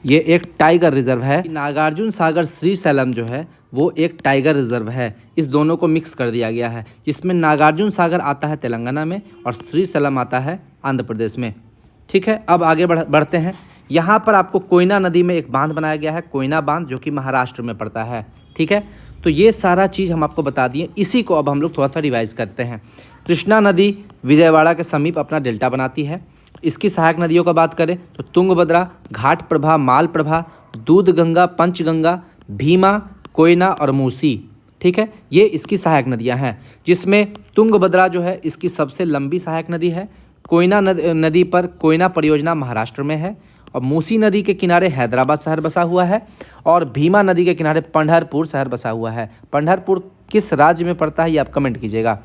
ये एक टाइगर रिजर्व है। नागार्जुन सागर श्रीशैलम जो है वो एक टाइगर रिजर्व है। इस दोनों को मिक्स कर दिया गया है, जिसमें नागार्जुन सागर आता है तेलंगाना में और श्रीशैलम आता है आंध्र प्रदेश में। ठीक है, अब आगे बढ़ते हैं। यहाँ पर आपको कोयना नदी में एक बांध बनाया गया है, कोयना बांध, जो कि महाराष्ट्र में पड़ता है। ठीक है, तो ये सारा चीज़ हम आपको बता दिए। इसी को अब हम लोग थोड़ा सा रिवाइज करते हैं। कृष्णा नदी विजयवाड़ा के समीप अपना डेल्टा बनाती है। इसकी सहायक नदियों का बात करें तो तुंगभद्रा, घाटप्रभा, मालप्रभा, दूधगंगा, पंचगंगा, भीमा, कोयना और मूसी। ठीक है, ये इसकी सहायक नदियां हैं, जिसमें तुंगभद्रा जो है इसकी सबसे लंबी सहायक नदी है। कोयना नदी पर कोयना परियोजना महाराष्ट्र में है और मूसी नदी के किनारे हैदराबाद शहर बसा हुआ है और भीमा नदी के किनारे पंढरपुर शहर बसा हुआ है। पंढरपुर किस राज्य में पड़ता है ये आप कमेंट कीजिएगा।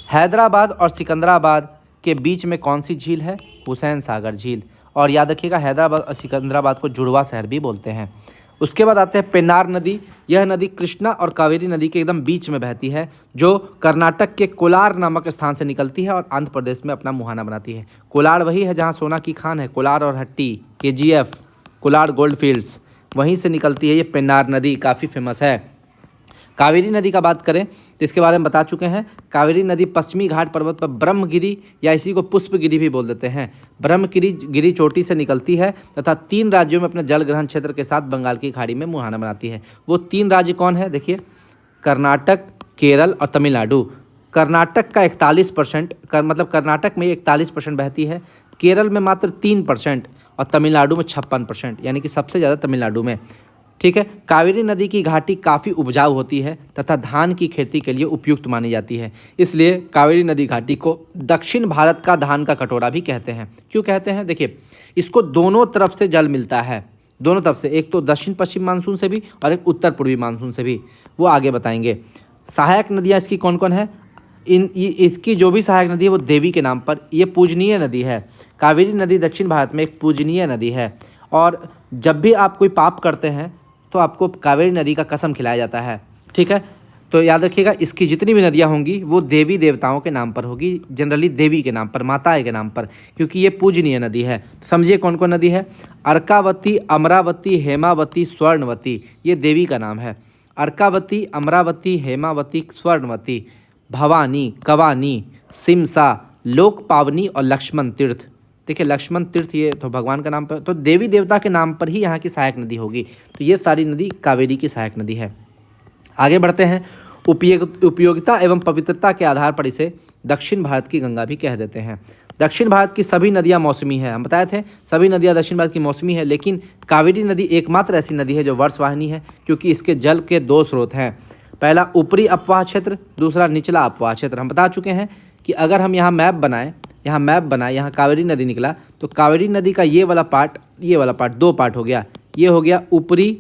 हैदराबाद और सिकंदराबाद के बीच में कौन सी झील है? हुसैन सागर झील। और याद रखिएगा हैदराबाद और सिकंदराबाद को जुड़वा शहर भी बोलते हैं। उसके बाद आते हैं पेन्नार नदी। यह नदी कृष्णा और कावेरी नदी के एकदम बीच में बहती है, जो कर्नाटक के कोलार नामक स्थान से निकलती है और आंध्र प्रदेश में अपना मुहाना बनाती है। कोलार वही है जहाँ सोना की खान है, कोलार और हट्टी, KGF, कोलार गोल्ड फील्ड्स, वहीं से निकलती है ये पेन्नार नदी, काफ़ी फेमस है। कावेरी नदी का बात करें तो इसके बारे में बता चुके हैं। कावेरी नदी पश्चिमी घाट पर्वत पर ब्रह्मगिरी या इसी को पुष्पगिरी भी बोल देते हैं, ब्रह्मगिरी चोटी से निकलती है तथा 3 राज्यों में अपने जल ग्रहण क्षेत्र के साथ बंगाल की खाड़ी में मुहाना बनाती है। वो 3 राज्य कौन है? देखिए, कर्नाटक, केरल और तमिलनाडु। कर्नाटक का 41%, मतलब कर्नाटक में 41% बहती है, केरल में मात्र 3% और तमिलनाडु में 56%, यानी कि सबसे ज़्यादा तमिलनाडु में। ठीक है, कावेरी नदी की घाटी काफ़ी उपजाऊ होती है तथा धान की खेती के लिए उपयुक्त मानी जाती है। इसलिए कावेरी नदी घाटी को दक्षिण भारत का धान का कटोरा भी कहते हैं। क्यों कहते हैं? देखिए, इसको दोनों तरफ से जल मिलता है, दोनों तरफ से, एक तो दक्षिण पश्चिम मानसून से भी और एक उत्तर पूर्वी मानसून से भी, वो आगे बताएंगे। सहायक नदियाँ इसकी कौन कौन है? इसकी जो भी सहायक नदी है वो देवी के नाम पर, ये पूजनीय नदी है। कावेरी नदी दक्षिण भारत में एक पूजनीय नदी है और जब भी आप कोई पाप करते हैं तो आपको कावेरी नदी का कसम खिलाया जाता है। ठीक है, तो याद रखिएगा इसकी जितनी भी नदियाँ होंगी वो देवी देवताओं के नाम पर होगी, जनरली देवी के नाम पर, माताएं के नाम पर, क्योंकि ये पूजनीय नदी है। तो समझिए कौन कौन नदी है। अर्कावती, अमरावती, हेमावती, स्वर्णवती, ये देवी का नाम है। अर्कावती, अमरावती, हेमावती, स्वर्णवती, भवानी, कवानी, सिमसा, लोक पावनी और लक्ष्मण तीर्थ। देखिए, लक्ष्मण तीर्थ ये तो भगवान का नाम पर, तो देवी देवता के नाम पर ही यहाँ की सहायक नदी होगी। तो ये सारी नदी कावेरी की सहायक नदी है। आगे बढ़ते हैं। उपयोगिता एवं पवित्रता के आधार पर इसे दक्षिण भारत की गंगा भी कह देते हैं। दक्षिण भारत की सभी नदियाँ मौसमी है, हम बताए थे सभी नदियाँ दक्षिण भारत की मौसमी है, लेकिन कावेरी नदी एकमात्र ऐसी नदी है जो वर्षवाहिनी है, क्योंकि इसके जल के 2 स्रोत हैं। पहला ऊपरी अपवाह क्षेत्र, दूसरा निचला अपवाह क्षेत्र। हम बता चुके हैं कि अगर हम यहाँ मैप बनाएं, यहाँ कावेरी नदी निकला तो कावेरी नदी का ये वाला पार्ट 2 पार्ट हो गया। ये हो गया ऊपरी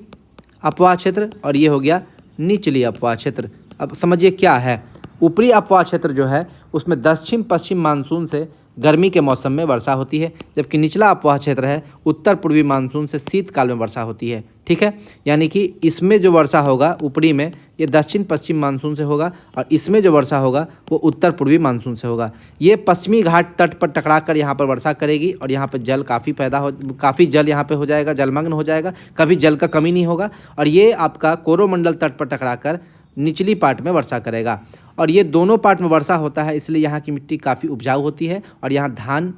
अपवाह क्षेत्र और ये हो गया निचली अपवाह क्षेत्र। अब समझिए क्या है। ऊपरी अपवाह क्षेत्र जो है उसमें दक्षिण पश्चिम मानसून से गर्मी के मौसम में वर्षा होती है, जबकि निचला अपवाह क्षेत्र है उत्तर पूर्वी मानसून से शीतकाल में वर्षा होती है। ठीक है, यानी कि इसमें जो वर्षा होगा ऊपरी में, ये दक्षिण पश्चिम मानसून से होगा और इसमें जो वर्षा होगा वो उत्तर पूर्वी मानसून से होगा। ये पश्चिमी घाट तट पर टकरा कर यहाँ पर वर्षा करेगी और यहाँ पर जल काफ़ी जल यहाँ पे हो जाएगा, जलमग्न हो जाएगा, कभी जल का कमी नहीं होगा। और ये आपका कोरोमंडल तट पर टकरा कर निचली पार्ट में वर्षा करेगा और ये दोनों पार्ट में वर्षा होता है, इसलिए यहाँ की मिट्टी काफ़ी उपजाऊ होती है और यहाँ धान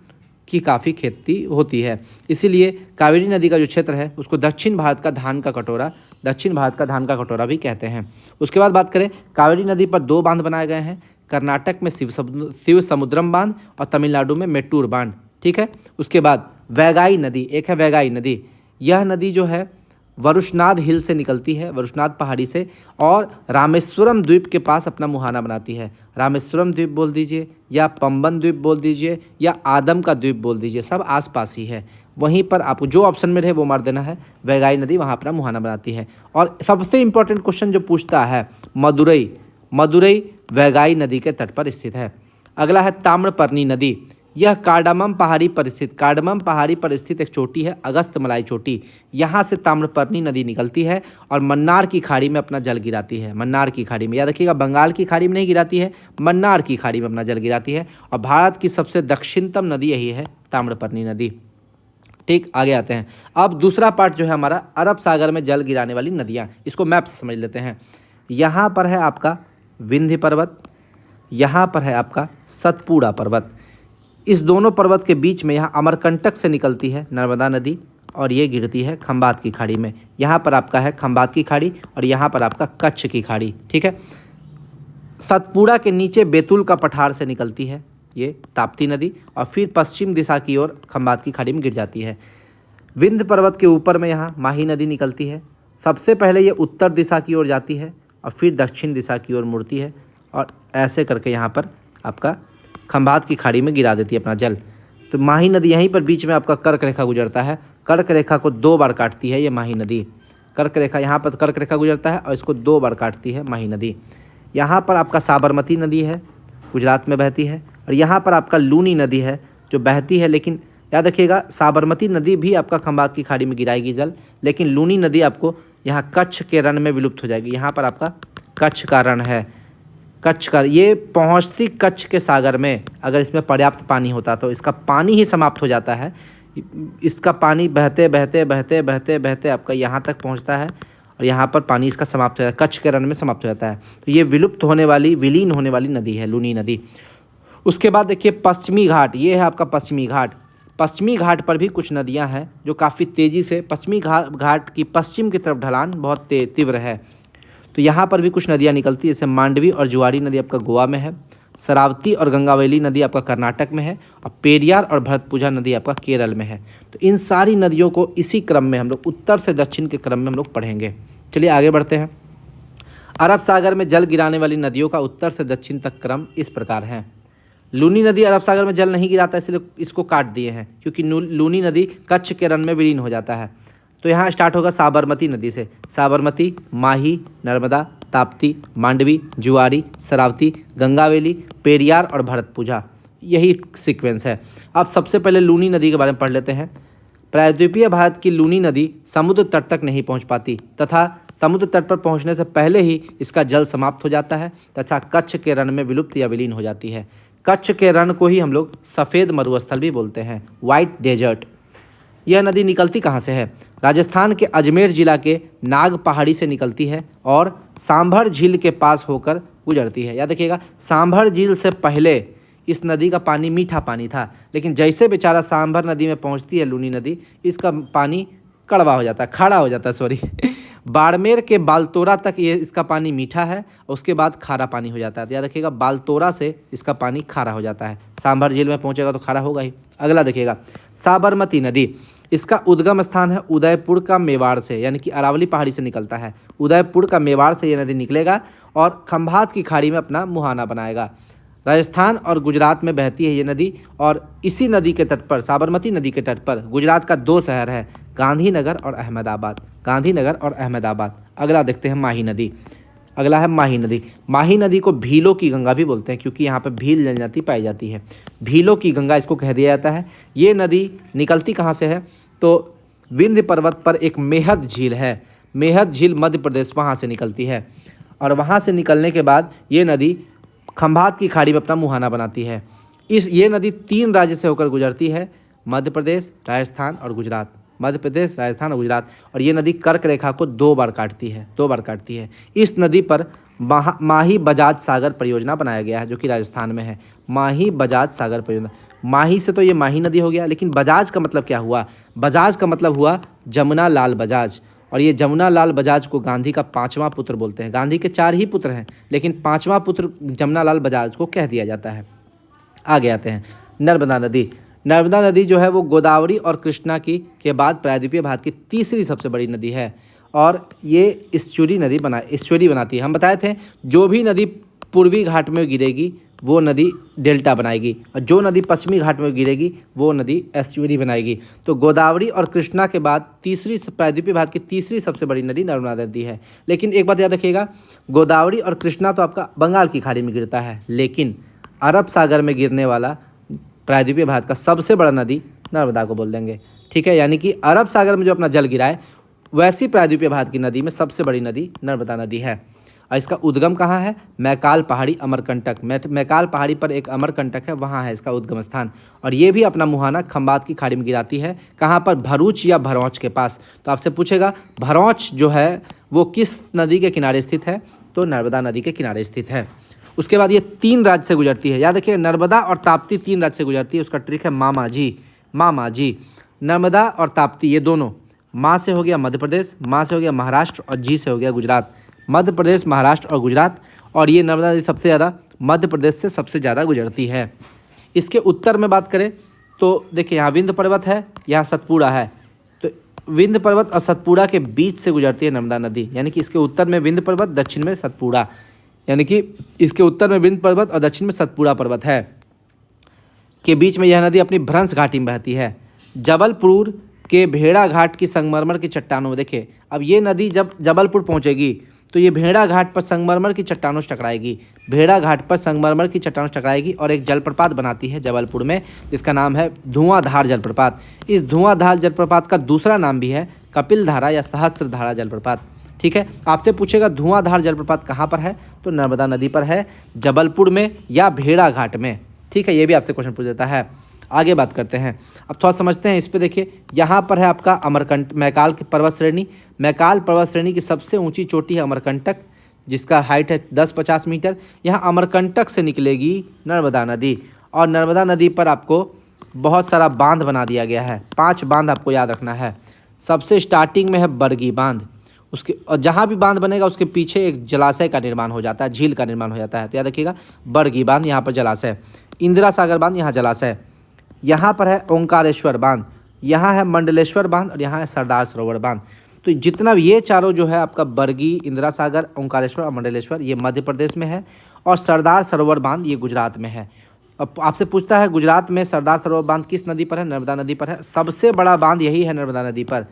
की काफ़ी खेती होती है। इसीलिए कावेरी नदी का जो क्षेत्र है उसको दक्षिण भारत का धान का कटोरा भी कहते हैं। उसके बाद बात करें, कावेरी नदी पर 2 बांध बनाए गए हैं, कर्नाटक में शिव समुद्रम बांध और तमिलनाडु में मेट्टूर बांध। ठीक है, उसके बाद वैगाई नदी, एक है वैगाई नदी। यह नदी जो है वरुशनाथ हिल से निकलती है, वरुशनाथ पहाड़ी से, और रामेश्वरम द्वीप के पास अपना मुहाना बनाती है। रामेश्वरम द्वीप बोल दीजिए या पंबन द्वीप बोल दीजिए या आदम का द्वीप बोल दीजिए, सब आसपास ही है। वहीं पर आपको जो ऑप्शन में रहे वो मार देना है। वैगाई नदी वहाँ अपना मुहाना बनाती है। और सबसे इंपॉर्टेंट क्वेश्चन जो पूछता है, मदुरई, मदुरई वैगाई नदी के तट पर स्थित है। अगला है ताम्रपर्णी नदी। यह कार्डामम पहाड़ी पर स्थित, कार्डामम पहाड़ी पर स्थित एक चोटी है, अगस्त मलाई चोटी। यहाँ से ताम्रपर्णी नदी निकलती है और मन्नार की खाड़ी में अपना जल गिराती है। मन्नार की खाड़ी में, याद रखिएगा, बंगाल की खाड़ी में नहीं गिराती है, मन्नार की खाड़ी में अपना जल गिराती है। और भारत की सबसे दक्षिणतम नदी यही है, ताम्रपर्णी नदी। ठीक, आगे आते हैं। अब दूसरा पार्ट जो है हमारा, अरब सागर में जल गिराने वाली नदियाँ, इसको मैप से समझ लेते हैं। यहाँ पर है आपका विंध्य पर्वत, यहाँ पर है आपका सतपुड़ा पर्वत। इस दोनों पर्वत के बीच में यहाँ अमरकंटक से निकलती है नर्मदा नदी और ये गिरती है खंबात की खाड़ी में। यहाँ पर आपका है खंबात की खाड़ी और यहाँ पर आपका कच्छ की खाड़ी। ठीक है, सतपुड़ा के नीचे बैतूल का पठार से निकलती है ये ताप्ती नदी और फिर पश्चिम दिशा की ओर खंबात की खाड़ी में गिर जाती है। विंध्य पर्वत के ऊपर में यहाँ माही नदी निकलती है। सबसे पहले ये उत्तर दिशा की ओर जाती है और फिर दक्षिण दिशा की ओर मुड़ती है और ऐसे करके यहाँ पर आपका खंबात की खाड़ी में गिरा देती है अपना जल। तो माही नदी यहीं पर बीच में आपका कर्क रेखा गुजरता है। कर्क रेखा को 2 बार काटती है ये माही नदी। कर्क रेखा, यहाँ पर कर्क रेखा गुजरता है और इसको 2 बार काटती है माही नदी। यहाँ पर आपका साबरमती नदी है, गुजरात में बहती है। और यहाँ पर आपका लूनी नदी है जो बहती है, लेकिन याद रखिएगा साबरमती नदी भी आपका खंबात की खाड़ी में गिराएगी जल, लेकिन लूनी नदी आपको यहाँ कच्छ के रण में विलुप्त हो जाएगी। यहाँ पर आपका कच्छ का रण है, कच्छ का, ये पहुँचती कच्छ के सागर में। अगर इसमें पर्याप्त पानी होता तो इसका पानी ही समाप्त हो जाता है। इसका पानी बहते बहते बहते बहते बहते आपका यहाँ तक पहुँचता है और यहाँ पर पानी इसका समाप्त हो जाता है, कच्छ के रण में समाप्त हो जाता है। तो ये विलुप्त होने वाली, विलीन होने वाली नदी है लूनी नदी। उसके बाद देखिए पश्चिमी घाट, ये है आपका पश्चिमी घाट। पश्चिमी घाट पर भी कुछ नदियाँ हैं जो काफ़ी तेज़ी से, पश्चिमी घाट की पश्चिम की तरफ ढलान बहुत तीव्र है, तो यहाँ पर भी कुछ नदियाँ निकलती है। जैसे मांडवी और जुआरी नदी आपका गोवा में है, शरावती और गंगावेली नदी आपका कर्नाटक में है और पेरियार और भरतपुझा नदी आपका केरल में है। तो इन सारी नदियों को इसी क्रम में हम लोग, उत्तर से दक्षिण के क्रम में हम लोग पढ़ेंगे। चलिए आगे बढ़ते हैं। अरब सागर में जल गिराने वाली नदियों का उत्तर से दक्षिण तक क्रम इस प्रकार है। लूनी नदी अरब सागर में जल नहीं गिराता, इसलिए इसको काट दिए हैं, क्योंकि लूनी नदी कच्छ के रण में विलीन हो जाता है। तो यहाँ स्टार्ट होगा साबरमती नदी से। साबरमती, माही, नर्मदा, ताप्ती, मांडवी, जुआरी, शरावती, गंगावेली, पेरियार और भरतपुझा, यही सीक्वेंस है। अब सबसे पहले लूनी नदी के बारे में पढ़ लेते हैं। प्रायद्वीपीय भारत की लूनी नदी समुद्र तट तक नहीं पहुँच पाती तथा समुद्र तट पर पहुँचने से पहले ही इसका जल समाप्त हो जाता है तथा कच्छ के रण में विलुप्त या विलीन हो जाती है। कच्छ के रण को ही हम लोग सफ़ेद मरुस्थल भी बोलते हैं, वाइट डेजर्ट। यह नदी निकलती कहाँ से है? राजस्थान के अजमेर जिला के नाग पहाड़ी से निकलती है और सांभर झील के पास होकर गुजरती है। याद रखिएगा, सांभर झील से पहले इस नदी का पानी मीठा पानी था, लेकिन जैसे बेचारा सांभर नदी में पहुंचती है लूनी नदी, इसका पानी कड़वा हो जाता है, खारा हो जाता है, सॉरी। बाड़मेर के बालतोरा तक ये इसका पानी मीठा है, उसके बाद खारा पानी हो जाता है। तो याद रखिएगा, बालतोरा से इसका पानी खारा हो जाता है। सांभर झील में पहुंचेगा तो खारा होगा ही। अगला देखिएगा, साबरमती नदी, इसका उद्गम स्थान है उदयपुर का मेवाड़ से, यानी कि अरावली पहाड़ी से निकलता है। उदयपुर का मेवाड़ से ये नदी निकलेगा और खंभात की खाड़ी में अपना मुहाना बनाएगा। राजस्थान और गुजरात में बहती है ये नदी और इसी नदी के तट पर, साबरमती नदी के तट पर, गुजरात का 2 शहर है, गांधीनगर और अहमदाबाद। गांधीनगर और अहमदाबाद। अगला देखते हैं माही नदी। अगला है माही नदी। माही नदी को भीलों की गंगा भी बोलते हैं, क्योंकि यहाँ पर भील जनजाति पाई जाती है। भीलों की गंगा इसको कह दिया जाता है। ये नदी निकलती कहाँ से है? तो विंध्य पर्वत पर एक मेहद झील है, मेहद झील मध्य प्रदेश, वहाँ से निकलती है। और वहाँ से निकलने के बाद ये नदी खंभात की खाड़ी में अपना मुहाना बनाती है। ये नदी 3 राज्य से होकर गुजरती है, मध्य प्रदेश, राजस्थान और गुजरात। मध्य प्रदेश, राजस्थान और गुजरात। और ये नदी कर्क रेखा को 2 बार काटती है, 2 बार काटती है। इस नदी पर माही बजाज सागर परियोजना बनाया गया है, जो कि राजस्थान में है। माही बजाज सागर परियोजना। माही से तो ये माही नदी हो गया, लेकिन बजाज का मतलब क्या हुआ? बजाज का मतलब हुआ जमुना लाल बजाज। और ये जमुना लाल बजाज को गांधी का 5वां पुत्र बोलते हैं। गांधी के 4 ही पुत्र हैं, लेकिन 5वां पुत्र जमुना लाल बजाज को कह दिया जाता है। आगे आते हैं नर्मदा नदी। नर्मदा नदी जो है वो गोदावरी और कृष्णा के बाद प्रायद्वीपीय भारत की तीसरी सबसे बड़ी नदी है। और ये estuary बनाती है। हम बताए थे जो भी नदी पूर्वी घाट में गिरेगी वो नदी डेल्टा बनाएगी, और जो नदी पश्चिमी घाट में गिरेगी वो नदी एस्चुअरी बनाएगी। तो गोदावरी और कृष्णा के बाद तीसरी प्रायद्वीपीय भारत की तीसरी सबसे बड़ी नदी नर्मदा नदी है। लेकिन एक बात याद रखिएगा, गोदावरी और कृष्णा तो आपका बंगाल की खाड़ी में गिरता है, लेकिन अरब सागर में गिरने वाला प्रायद्वीपीय भारत का सबसे बड़ा नदी नर्मदा को बोल देंगे। ठीक है, यानी कि अरब सागर में जो अपना जल गिरा है वैसी प्रायद्वीपीय भारत की नदी में सबसे बड़ी नदी नर्मदा नदी है। और इसका उद्गम कहाँ है? मैकाल पहाड़ी अमरकंटक। मैकाल पहाड़ी पर एक अमरकंटक है, वहाँ है इसका उद्गम स्थान। और ये भी अपना मुहाना खंबात की खाड़ी में गिराती है। कहाँ पर? भरूच या भरौच के पास। तो आपसे पूछेगा भरौच जो है वो किस नदी के किनारे स्थित है? तो नर्मदा नदी के किनारे स्थित है। उसके बाद ये 3 राज्य से गुजरती है। याद रखिए, नर्मदा और ताप्ती 3 राज्य से गुजरती है। उसका ट्रिक है मामाजी। नर्मदा और ताप्ती ये दोनों, माँ से हो गया मध्य प्रदेश, माँ से हो गया महाराष्ट्र, और जी से हो गया गुजरात। मध्य प्रदेश, महाराष्ट्र और गुजरात। और ये नर्मदा नदी सबसे ज़्यादा मध्य प्रदेश से सबसे ज़्यादा गुजरती है। इसके उत्तर में बात करें तो देखिए, यहाँ विंध्य पर्वत है, यहाँ सतपुड़ा है। तो विंध्य पर्वत और सतपुड़ा के बीच से गुजरती है नर्मदा नदी, यानी कि इसके उत्तर में विंध्य पर्वत, दक्षिण में सतपुड़ा, यानी कि इसके उत्तर में विंध्य पर्वत और दक्षिण में सतपुड़ा पर्वत है। के बीच में यह नदी अपनी भ्रंश घाटी में बहती है। जबलपुर के भेड़ा घाट की संगमरमर की चट्टानों में, देखिए अब ये नदी जब जबलपुर पहुंचेगी तो ये भेड़ा घाट पर संगमरमर की चट्टानों से टकराएगी। भेड़ा घाट पर संगमरमर की चट्टानों से टकराएगी और एक जलप्रपात बनाती है जबलपुर में, जिसका नाम है धुआंधार जलप्रपात। इस धुआंधार जलप्रपात का दूसरा नाम भी है कपिलधारा या सहस्त्रधारा जलप्रपात। ठीक है, आपसे पूछेगा धुआंधार जलप्रपात कहाँ पर है? तो नर्मदा नदी पर है, जबलपुर में या भेड़ा घाट में। ठीक है, ये भी आपसे क्वेश्चन पूछ देता है। आगे बात करते हैं, अब थोड़ा समझते हैं इस पे। देखिए यहाँ पर है आपका मैकाल की पर्वत श्रेणी। मैकाल पर्वत श्रेणी की सबसे ऊंची चोटी है अमरकंटक, जिसका हाइट है 10-50 मीटर। यहाँ अमरकंटक से निकलेगी नर्मदा नदी, और नर्मदा नदी पर आपको बहुत सारा बांध बना दिया गया है। 5 बांध आपको याद रखना है। सबसे स्टार्टिंग में है बरगी बांध, उसके और जहाँ भी बांध बनेगा उसके पीछे एक जलाशय का निर्माण हो जाता है, झील का निर्माण हो जाता है। तो याद रखिएगा, बरगी बांध यहाँ पर जलाशय, इंदिरा सागर बांध यहाँ जलाशय, यहाँ पर है ओंकारेश्वर बांध, यहाँ है मंडलेश्वर बांध, और यहाँ है सरदार सरोवर बांध। तो जितना ये चारों जो है आपका बरगी, इंदिरा सागर, ओंकारेश्वर और मंडलेश्वर, ये मध्य प्रदेश में है, और सरदार सरोवर बांध ये गुजरात में है। अब आपसे पूछता है गुजरात में सरदार सरोवर बांध किस नदी पर है? नर्मदा नदी पर है। सबसे बड़ा बांध यही है नर्मदा नदी पर,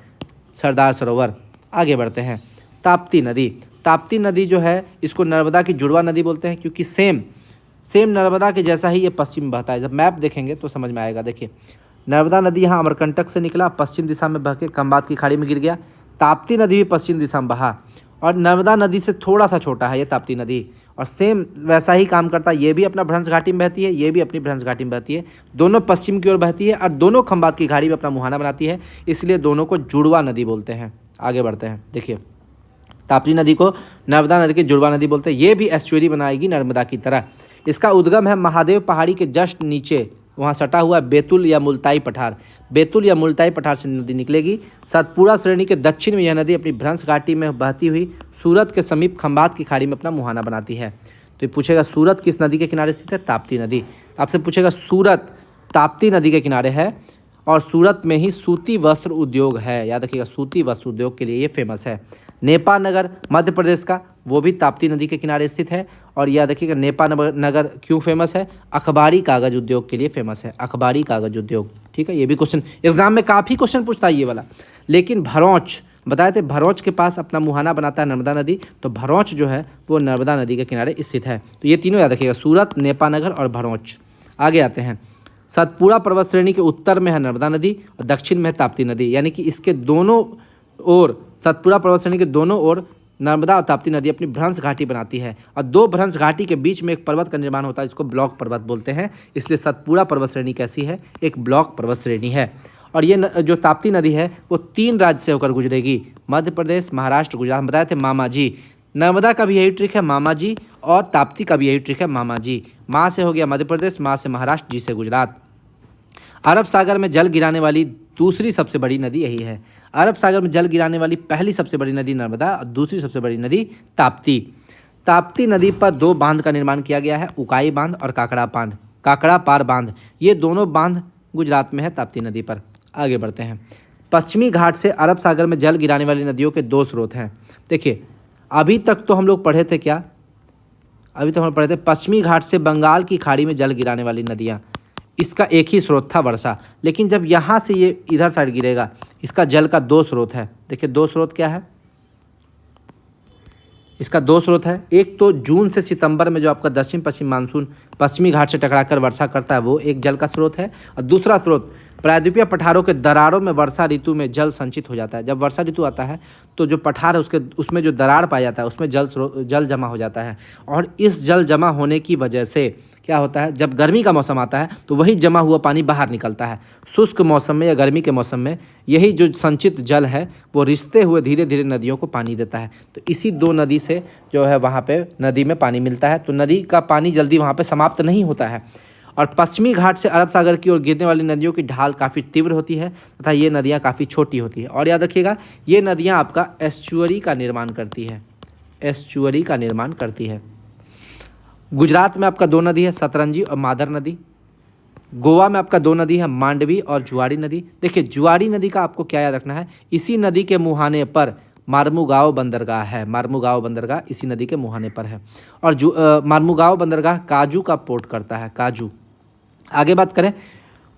सरदार सरोवर। आगे बढ़ते हैं, ताप्ती नदी। ताप्ती नदी जो है इसको नर्मदा की जुड़वा नदी बोलते हैं, क्योंकि सेम नर्मदा के जैसा ही ये पश्चिम में बहता है। जब मैप देखेंगे तो समझ में आएगा। देखिए नर्मदा नदी यहाँ अमरकंटक से निकला, पश्चिम दिशा में बह के खंबात की खाड़ी में गिर गया। ताप्ती नदी भी पश्चिम दिशा में बहा, और नर्मदा नदी से थोड़ा सा छोटा है ये ताप्ती नदी, और सेम वैसा ही काम करता है। ये भी अपना भ्रंश घाटी में बहती है, ये भी अपनी भ्रंश घाटी में बहती है। दोनों पश्चिम की ओर बहती है और दोनों खंबात की खाड़ी में अपना मुहाना बनाती है, इसलिए दोनों को जुड़वा नदी बोलते हैं। आगे बढ़ते हैं, देखिए ताप्ती नदी को नर्मदा नदी की जुड़वा नदी बोलते हैं। ये भी एस्चुअरी बनाएगी नर्मदा की तरह। इसका उद्गम है महादेव पहाड़ी के जस्ट नीचे, वहाँ सटा हुआ बेतुल या मुल्ताई पठार। बेतुल या मुल्ताई पठार से नदी निकलेगी। सतपुड़ा श्रेणी के दक्षिण में यह नदी अपनी भ्रंश घाटी में बहती हुई सूरत के समीप खंबात की खाड़ी में अपना मुहाना बनाती है। तो ये पूछेगा सूरत किस नदी के किनारे स्थित है? ताप्ती नदी। आपसे पूछेगा सूरत ताप्ती नदी के किनारे है, और सूरत में ही सूती वस्त्र उद्योग है। याद रखिएगा, सूती वस्त्र उद्योग के लिए ये फेमस है। नेपा नगर मध्य प्रदेश का, वो भी ताप्ती नदी के किनारे स्थित है। और याद रखिएगा नेपा नगर क्यों फेमस है? अखबारी कागज उद्योग के लिए फेमस है, अखबारी कागज उद्योग। ठीक है, ये भी क्वेश्चन एग्जाम में काफ़ी क्वेश्चन पूछता है ये वाला। लेकिन भरौच बताए थे, भरौच के पास अपना मुहाना बनाता है नर्मदा नदी, तो भरौच जो है वो नर्मदा नदी के किनारे स्थित है। तो ये तीनों याद रखिएगा, सूरत, नेपा नगर और भरौच। आगे आते हैं, सतपुड़ा पर्वत श्रेणी के उत्तर में है नर्मदा नदी और दक्षिण में है ताप्ती नदी, यानी कि इसके दोनों ओर, सतपुड़ा पर्वत श्रेणी के दोनों ओर नर्मदा और ताप्ती नदी अपनी भ्रंश घाटी बनाती है, और 2 भ्रंश घाटी के बीच में एक पर्वत का निर्माण होता है जिसको ब्लॉक पर्वत बोलते हैं। इसलिए सतपुड़ा पर्वत श्रेणी कैसी है? एक ब्लॉक पर्वत श्रेणी है। और ये जो ताप्ती नदी है वो 3 राज्य से होकर गुजरेगी, मध्य प्रदेश, महाराष्ट्र, गुजरात। हम बताए थे मामाजी। नर्मदा का भी यही ट्रिक है मामाजी, और ताप्ती का भी यही ट्रिक है मामाजी। माँ से हो गया मध्य प्रदेश, माँ से महाराष्ट्र, जी से गुजरात। अरब सागर में जल गिराने वाली दूसरी सबसे बड़ी नदी यही है। अरब सागर में जल गिराने वाली पहली सबसे बड़ी नदी नर्मदा और दूसरी सबसे बड़ी नदी ताप्ती। ताप्ती नदी पर 2 बांध का निर्माण किया गया है, उकाई बांध और काकड़ा पार बांध। ये दोनों बांध गुजरात में है ताप्ती नदी पर। आगे बढ़ते हैं, पश्चिमी घाट से अरब सागर में जल गिराने वाली नदियों के 2 स्रोत हैं। देखिए, अभी तक तो हम लोग पढ़े थे क्या, अभी तक हम पढ़े थे पश्चिमी घाट से बंगाल की खाड़ी में जल गिराने वाली नदियाँ, इसका एक ही स्रोत था वर्षा। लेकिन जब यहाँ से ये इधर साइड गिरेगा, इसका जल का 2 स्रोत है। देखिए 2 स्रोत क्या है, इसका 2 स्रोत है। एक तो जून से सितंबर में जो आपका दक्षिण पश्चिम मानसून पश्चिमी घाट से टकराकर वर्षा करता है, वो एक जल का स्रोत है। और दूसरा स्रोत प्रायद्वीपीय पठारों के दरारों में वर्षा ऋतु में जल संचित हो जाता है। जब वर्षा ऋतु आता है तो जो पठार है उसमें जो दरार पाया जाता है उसमें जल जमा हो जाता है। और इस जल जमा होने की वजह से क्या होता है, जब गर्मी का मौसम आता है तो वही जमा हुआ पानी बाहर निकलता है। शुष्क मौसम में या गर्मी के मौसम में यही जो संचित जल है वो रिसते हुए धीरे धीरे नदियों को पानी देता है। तो इसी 2 नदी से जो है वहाँ पे नदी में पानी मिलता है। तो नदी का पानी जल्दी वहाँ पे समाप्त नहीं होता है। और पश्चिमी घाट से अरब सागर की ओर गिरने वाली नदियों की ढाल काफ़ी तीव्र होती है तथा ये नदियाँ काफ़ी छोटी होती है। और याद रखिएगा, ये नदियाँ आपका एस्चुअरी का निर्माण करती है, एस्चुअरी का निर्माण करती है। गुजरात में आपका 2 नदी है, सतरंजी और मादर नदी। गोवा में आपका 2 नदी है, मांडवी और जुआरी नदी। देखिए जुआरी नदी का आपको क्या याद रखना है, इसी नदी के मुहाने पर मार्मुगांव बंदरगाह है। मार्मुगांव बंदरगाह इसी नदी के मुहाने पर है। और मार्मुगांव बंदरगाह काजू का पोर्ट करता है, काजू। आगे बात करें,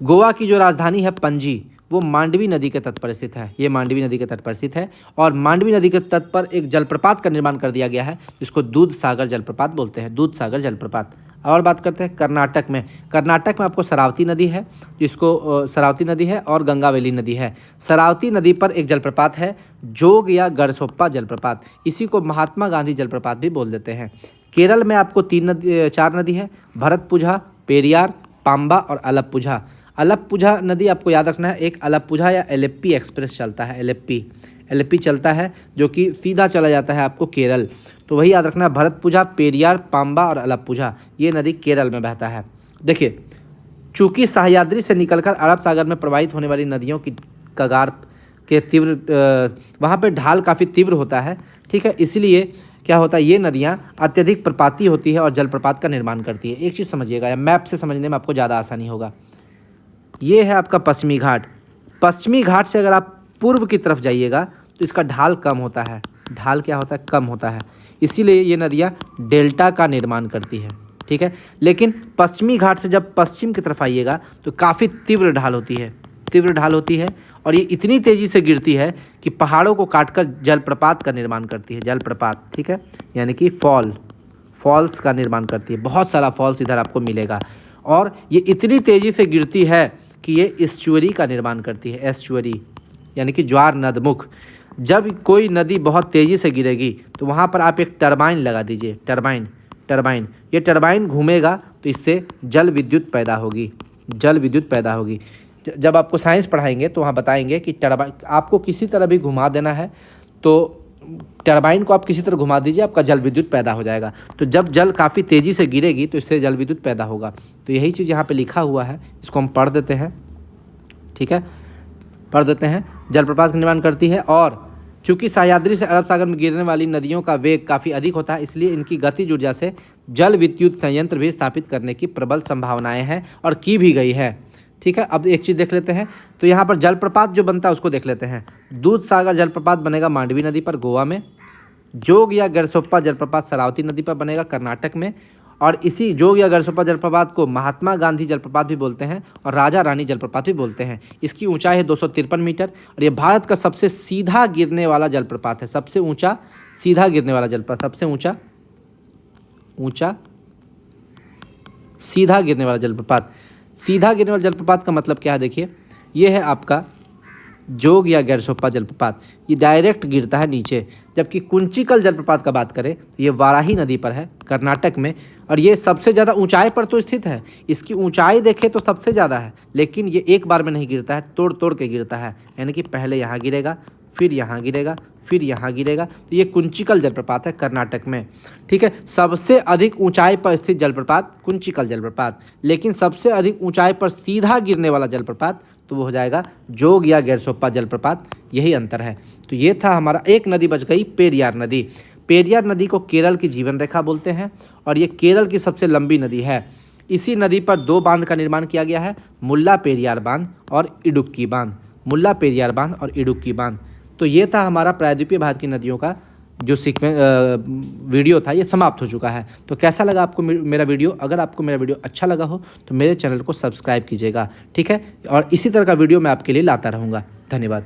गोवा की जो राजधानी है पणजी, वो मांडवी नदी के तट पर स्थित है। ये मांडवी नदी के तट पर स्थित है। और मांडवी नदी के तट पर एक जलप्रपात का निर्माण कर दिया गया है जिसको दूध सागर जलप्रपात बोलते हैं, दूध सागर जलप्रपात। और बात करते हैं कर्नाटक में। कर्नाटक में आपको शरावती नदी है, जिसको शरावती नदी है और गंगावेली नदी है। शरावती नदी पर एक जलप्रपात है, जोग या गरसोप्पा जलप्रपात, इसी को महात्मा गांधी जलप्रपात भी बोल देते हैं। केरल में आपको 4 नदी है, भरतपुझा, पेरियार, पाम्बा और अलप्पुझा। अलप्पुझा नदी आपको याद रखना है, एक अलप्पुझा या एलेप्पी एक्सप्रेस चलता है, एलेप्पी चलता है जो कि सीधा चला जाता है आपको केरल। तो वही याद रखना है, भरतपुझा, पेरियार, पाम्बा और अलप्पुझा, ये नदी केरल में बहता है। देखिए, चूँकि सह्याद्री से निकलकर अरब सागर में प्रवाहित होने वाली नदियों की कगार के वहाँ पे ढाल काफ़ी तीव्र होता है, ठीक है, इसलिए क्या होता है, ये नदियाँ अत्यधिक प्रपाती होती है और जलप्रपात का निर्माण करती है। एक चीज़ समझिएगा, या मैप से समझने में आपको ज़्यादा आसानी होगा। ये है आपका पश्चिमी घाट। पश्चिमी घाट से अगर आप पूर्व की तरफ जाइएगा तो इसका ढाल कम होता है। ढाल क्या होता है, कम होता है, इसीलिए ये नदियाँ डेल्टा का निर्माण करती है, ठीक है। लेकिन पश्चिमी घाट से जब पश्चिम की तरफ आइएगा तो काफ़ी तीव्र ढाल होती है, तीव्र ढाल होती है। और ये इतनी तेज़ी से गिरती है कि पहाड़ों को काटकर जलप्रपात का निर्माण करती है, जलप्रपात, ठीक है, यानी कि फॉल्स का निर्माण करती है। बहुत सारा फॉल्स इधर आपको मिलेगा। और ये इतनी तेज़ी से गिरती है कि ये एस्चुअरी का निर्माण करती है, एस्चुअरी यानी कि ज्वार नदमुख। जब कोई नदी बहुत तेज़ी से गिरेगी तो वहाँ पर आप एक टरबाइन लगा दीजिए, टरबाइन। ये टरबाइन घूमेगा तो इससे जल विद्युत पैदा होगी, जल विद्युत पैदा होगी। जब आपको साइंस पढ़ाएंगे तो वहाँ बताएंगे कि टरबाइन आपको किसी तरह भी घुमा देना है, तो टरबाइन को आप किसी तरह घुमा दीजिए, आपका जल विद्युत पैदा हो जाएगा। तो जब जल काफ़ी तेज़ी से गिरेगी तो इससे जल विद्युत पैदा होगा। तो यही चीज़ यहाँ पे लिखा हुआ है, इसको हम पढ़ देते हैं, ठीक है, पढ़ देते हैं। जलप्रपात का निर्माण करती है। और चूँकि सह्याद्री से अरब सागर में गिरने वाली नदियों का वेग काफ़ी अधिक होता है, इसलिए इनकी गतिज ऊर्जा से जल विद्युत संयंत्र भी स्थापित करने की प्रबल संभावनाएँ हैं और की भी गई है, ठीक है। अब एक चीज़ देख लेते हैं, तो यहाँ पर जलप्रपात जो बनता है उसको देख लेते हैं। दूध सागर जलप्रपात बनेगा मांडवी नदी पर, गोवा में। जोग या गरसोप्पा जलप्रपात शरावती नदी पर बनेगा, कर्नाटक में। और इसी जोग या गरसोप्पा जलप्रपात को महात्मा गांधी जलप्रपात भी बोलते हैं और राजा रानी जलप्रपात भी बोलते हैं। इसकी ऊंचाई है 253 मीटर और ये भारत का सबसे सीधा गिरने वाला जलप्रपात है, सबसे ऊँचा सीधा गिरने वाला जलप्रपात, सबसे ऊँचा सीधा गिरने वाला जलप्रपात। सीधा गिरने वाले जलप्रपात का मतलब क्या है, देखिए, ये है आपका जोग या गरसोप्पा जलप्रपात, ये डायरेक्ट गिरता है नीचे। जबकि कुंचिकल जलप्रपात का बात करें तो ये वाराही नदी पर है, कर्नाटक में, और ये सबसे ज़्यादा ऊंचाई पर तो स्थित है। इसकी ऊंचाई देखें तो सबसे ज़्यादा है, लेकिन ये एक बार में नहीं गिरता है, तोड़ तोड़ के गिरता है। यानी कि पहले यहाँ गिरेगा, फिर यहाँ गिरेगा, फिर यहाँ गिरेगा। तो ये कुंचिकल जलप्रपात है कर्नाटक में, ठीक है। सबसे अधिक ऊंचाई पर स्थित जलप्रपात कुंचिकल जलप्रपात, लेकिन सबसे अधिक ऊंचाई पर सीधा गिरने वाला जलप्रपात तो वो हो जाएगा जोग या गरसोप्पा जलप्रपात। यही अंतर है। तो ये था हमारा, एक नदी बच गई, पेरियार नदी। पेरियार नदी को केरल की जीवन रेखा बोलते हैं और ये केरल की सबसे लंबी नदी है। इसी नदी पर 2 बांध का निर्माण किया गया है, मुल्ला पेरियार बांध और इडुक्की बांध। मुल्ला पेरियार बांध और इडुक्की बांध। तो ये था हमारा प्रायद्वीपीय भारत की नदियों का जो वीडियो था, ये समाप्त हो चुका है। तो कैसा लगा आपको मेरा वीडियो? अगर आपको मेरा वीडियो अच्छा लगा हो तो मेरे चैनल को सब्सक्राइब कीजिएगा, ठीक है। और इसी तरह का वीडियो मैं आपके लिए लाता रहूँगा। धन्यवाद।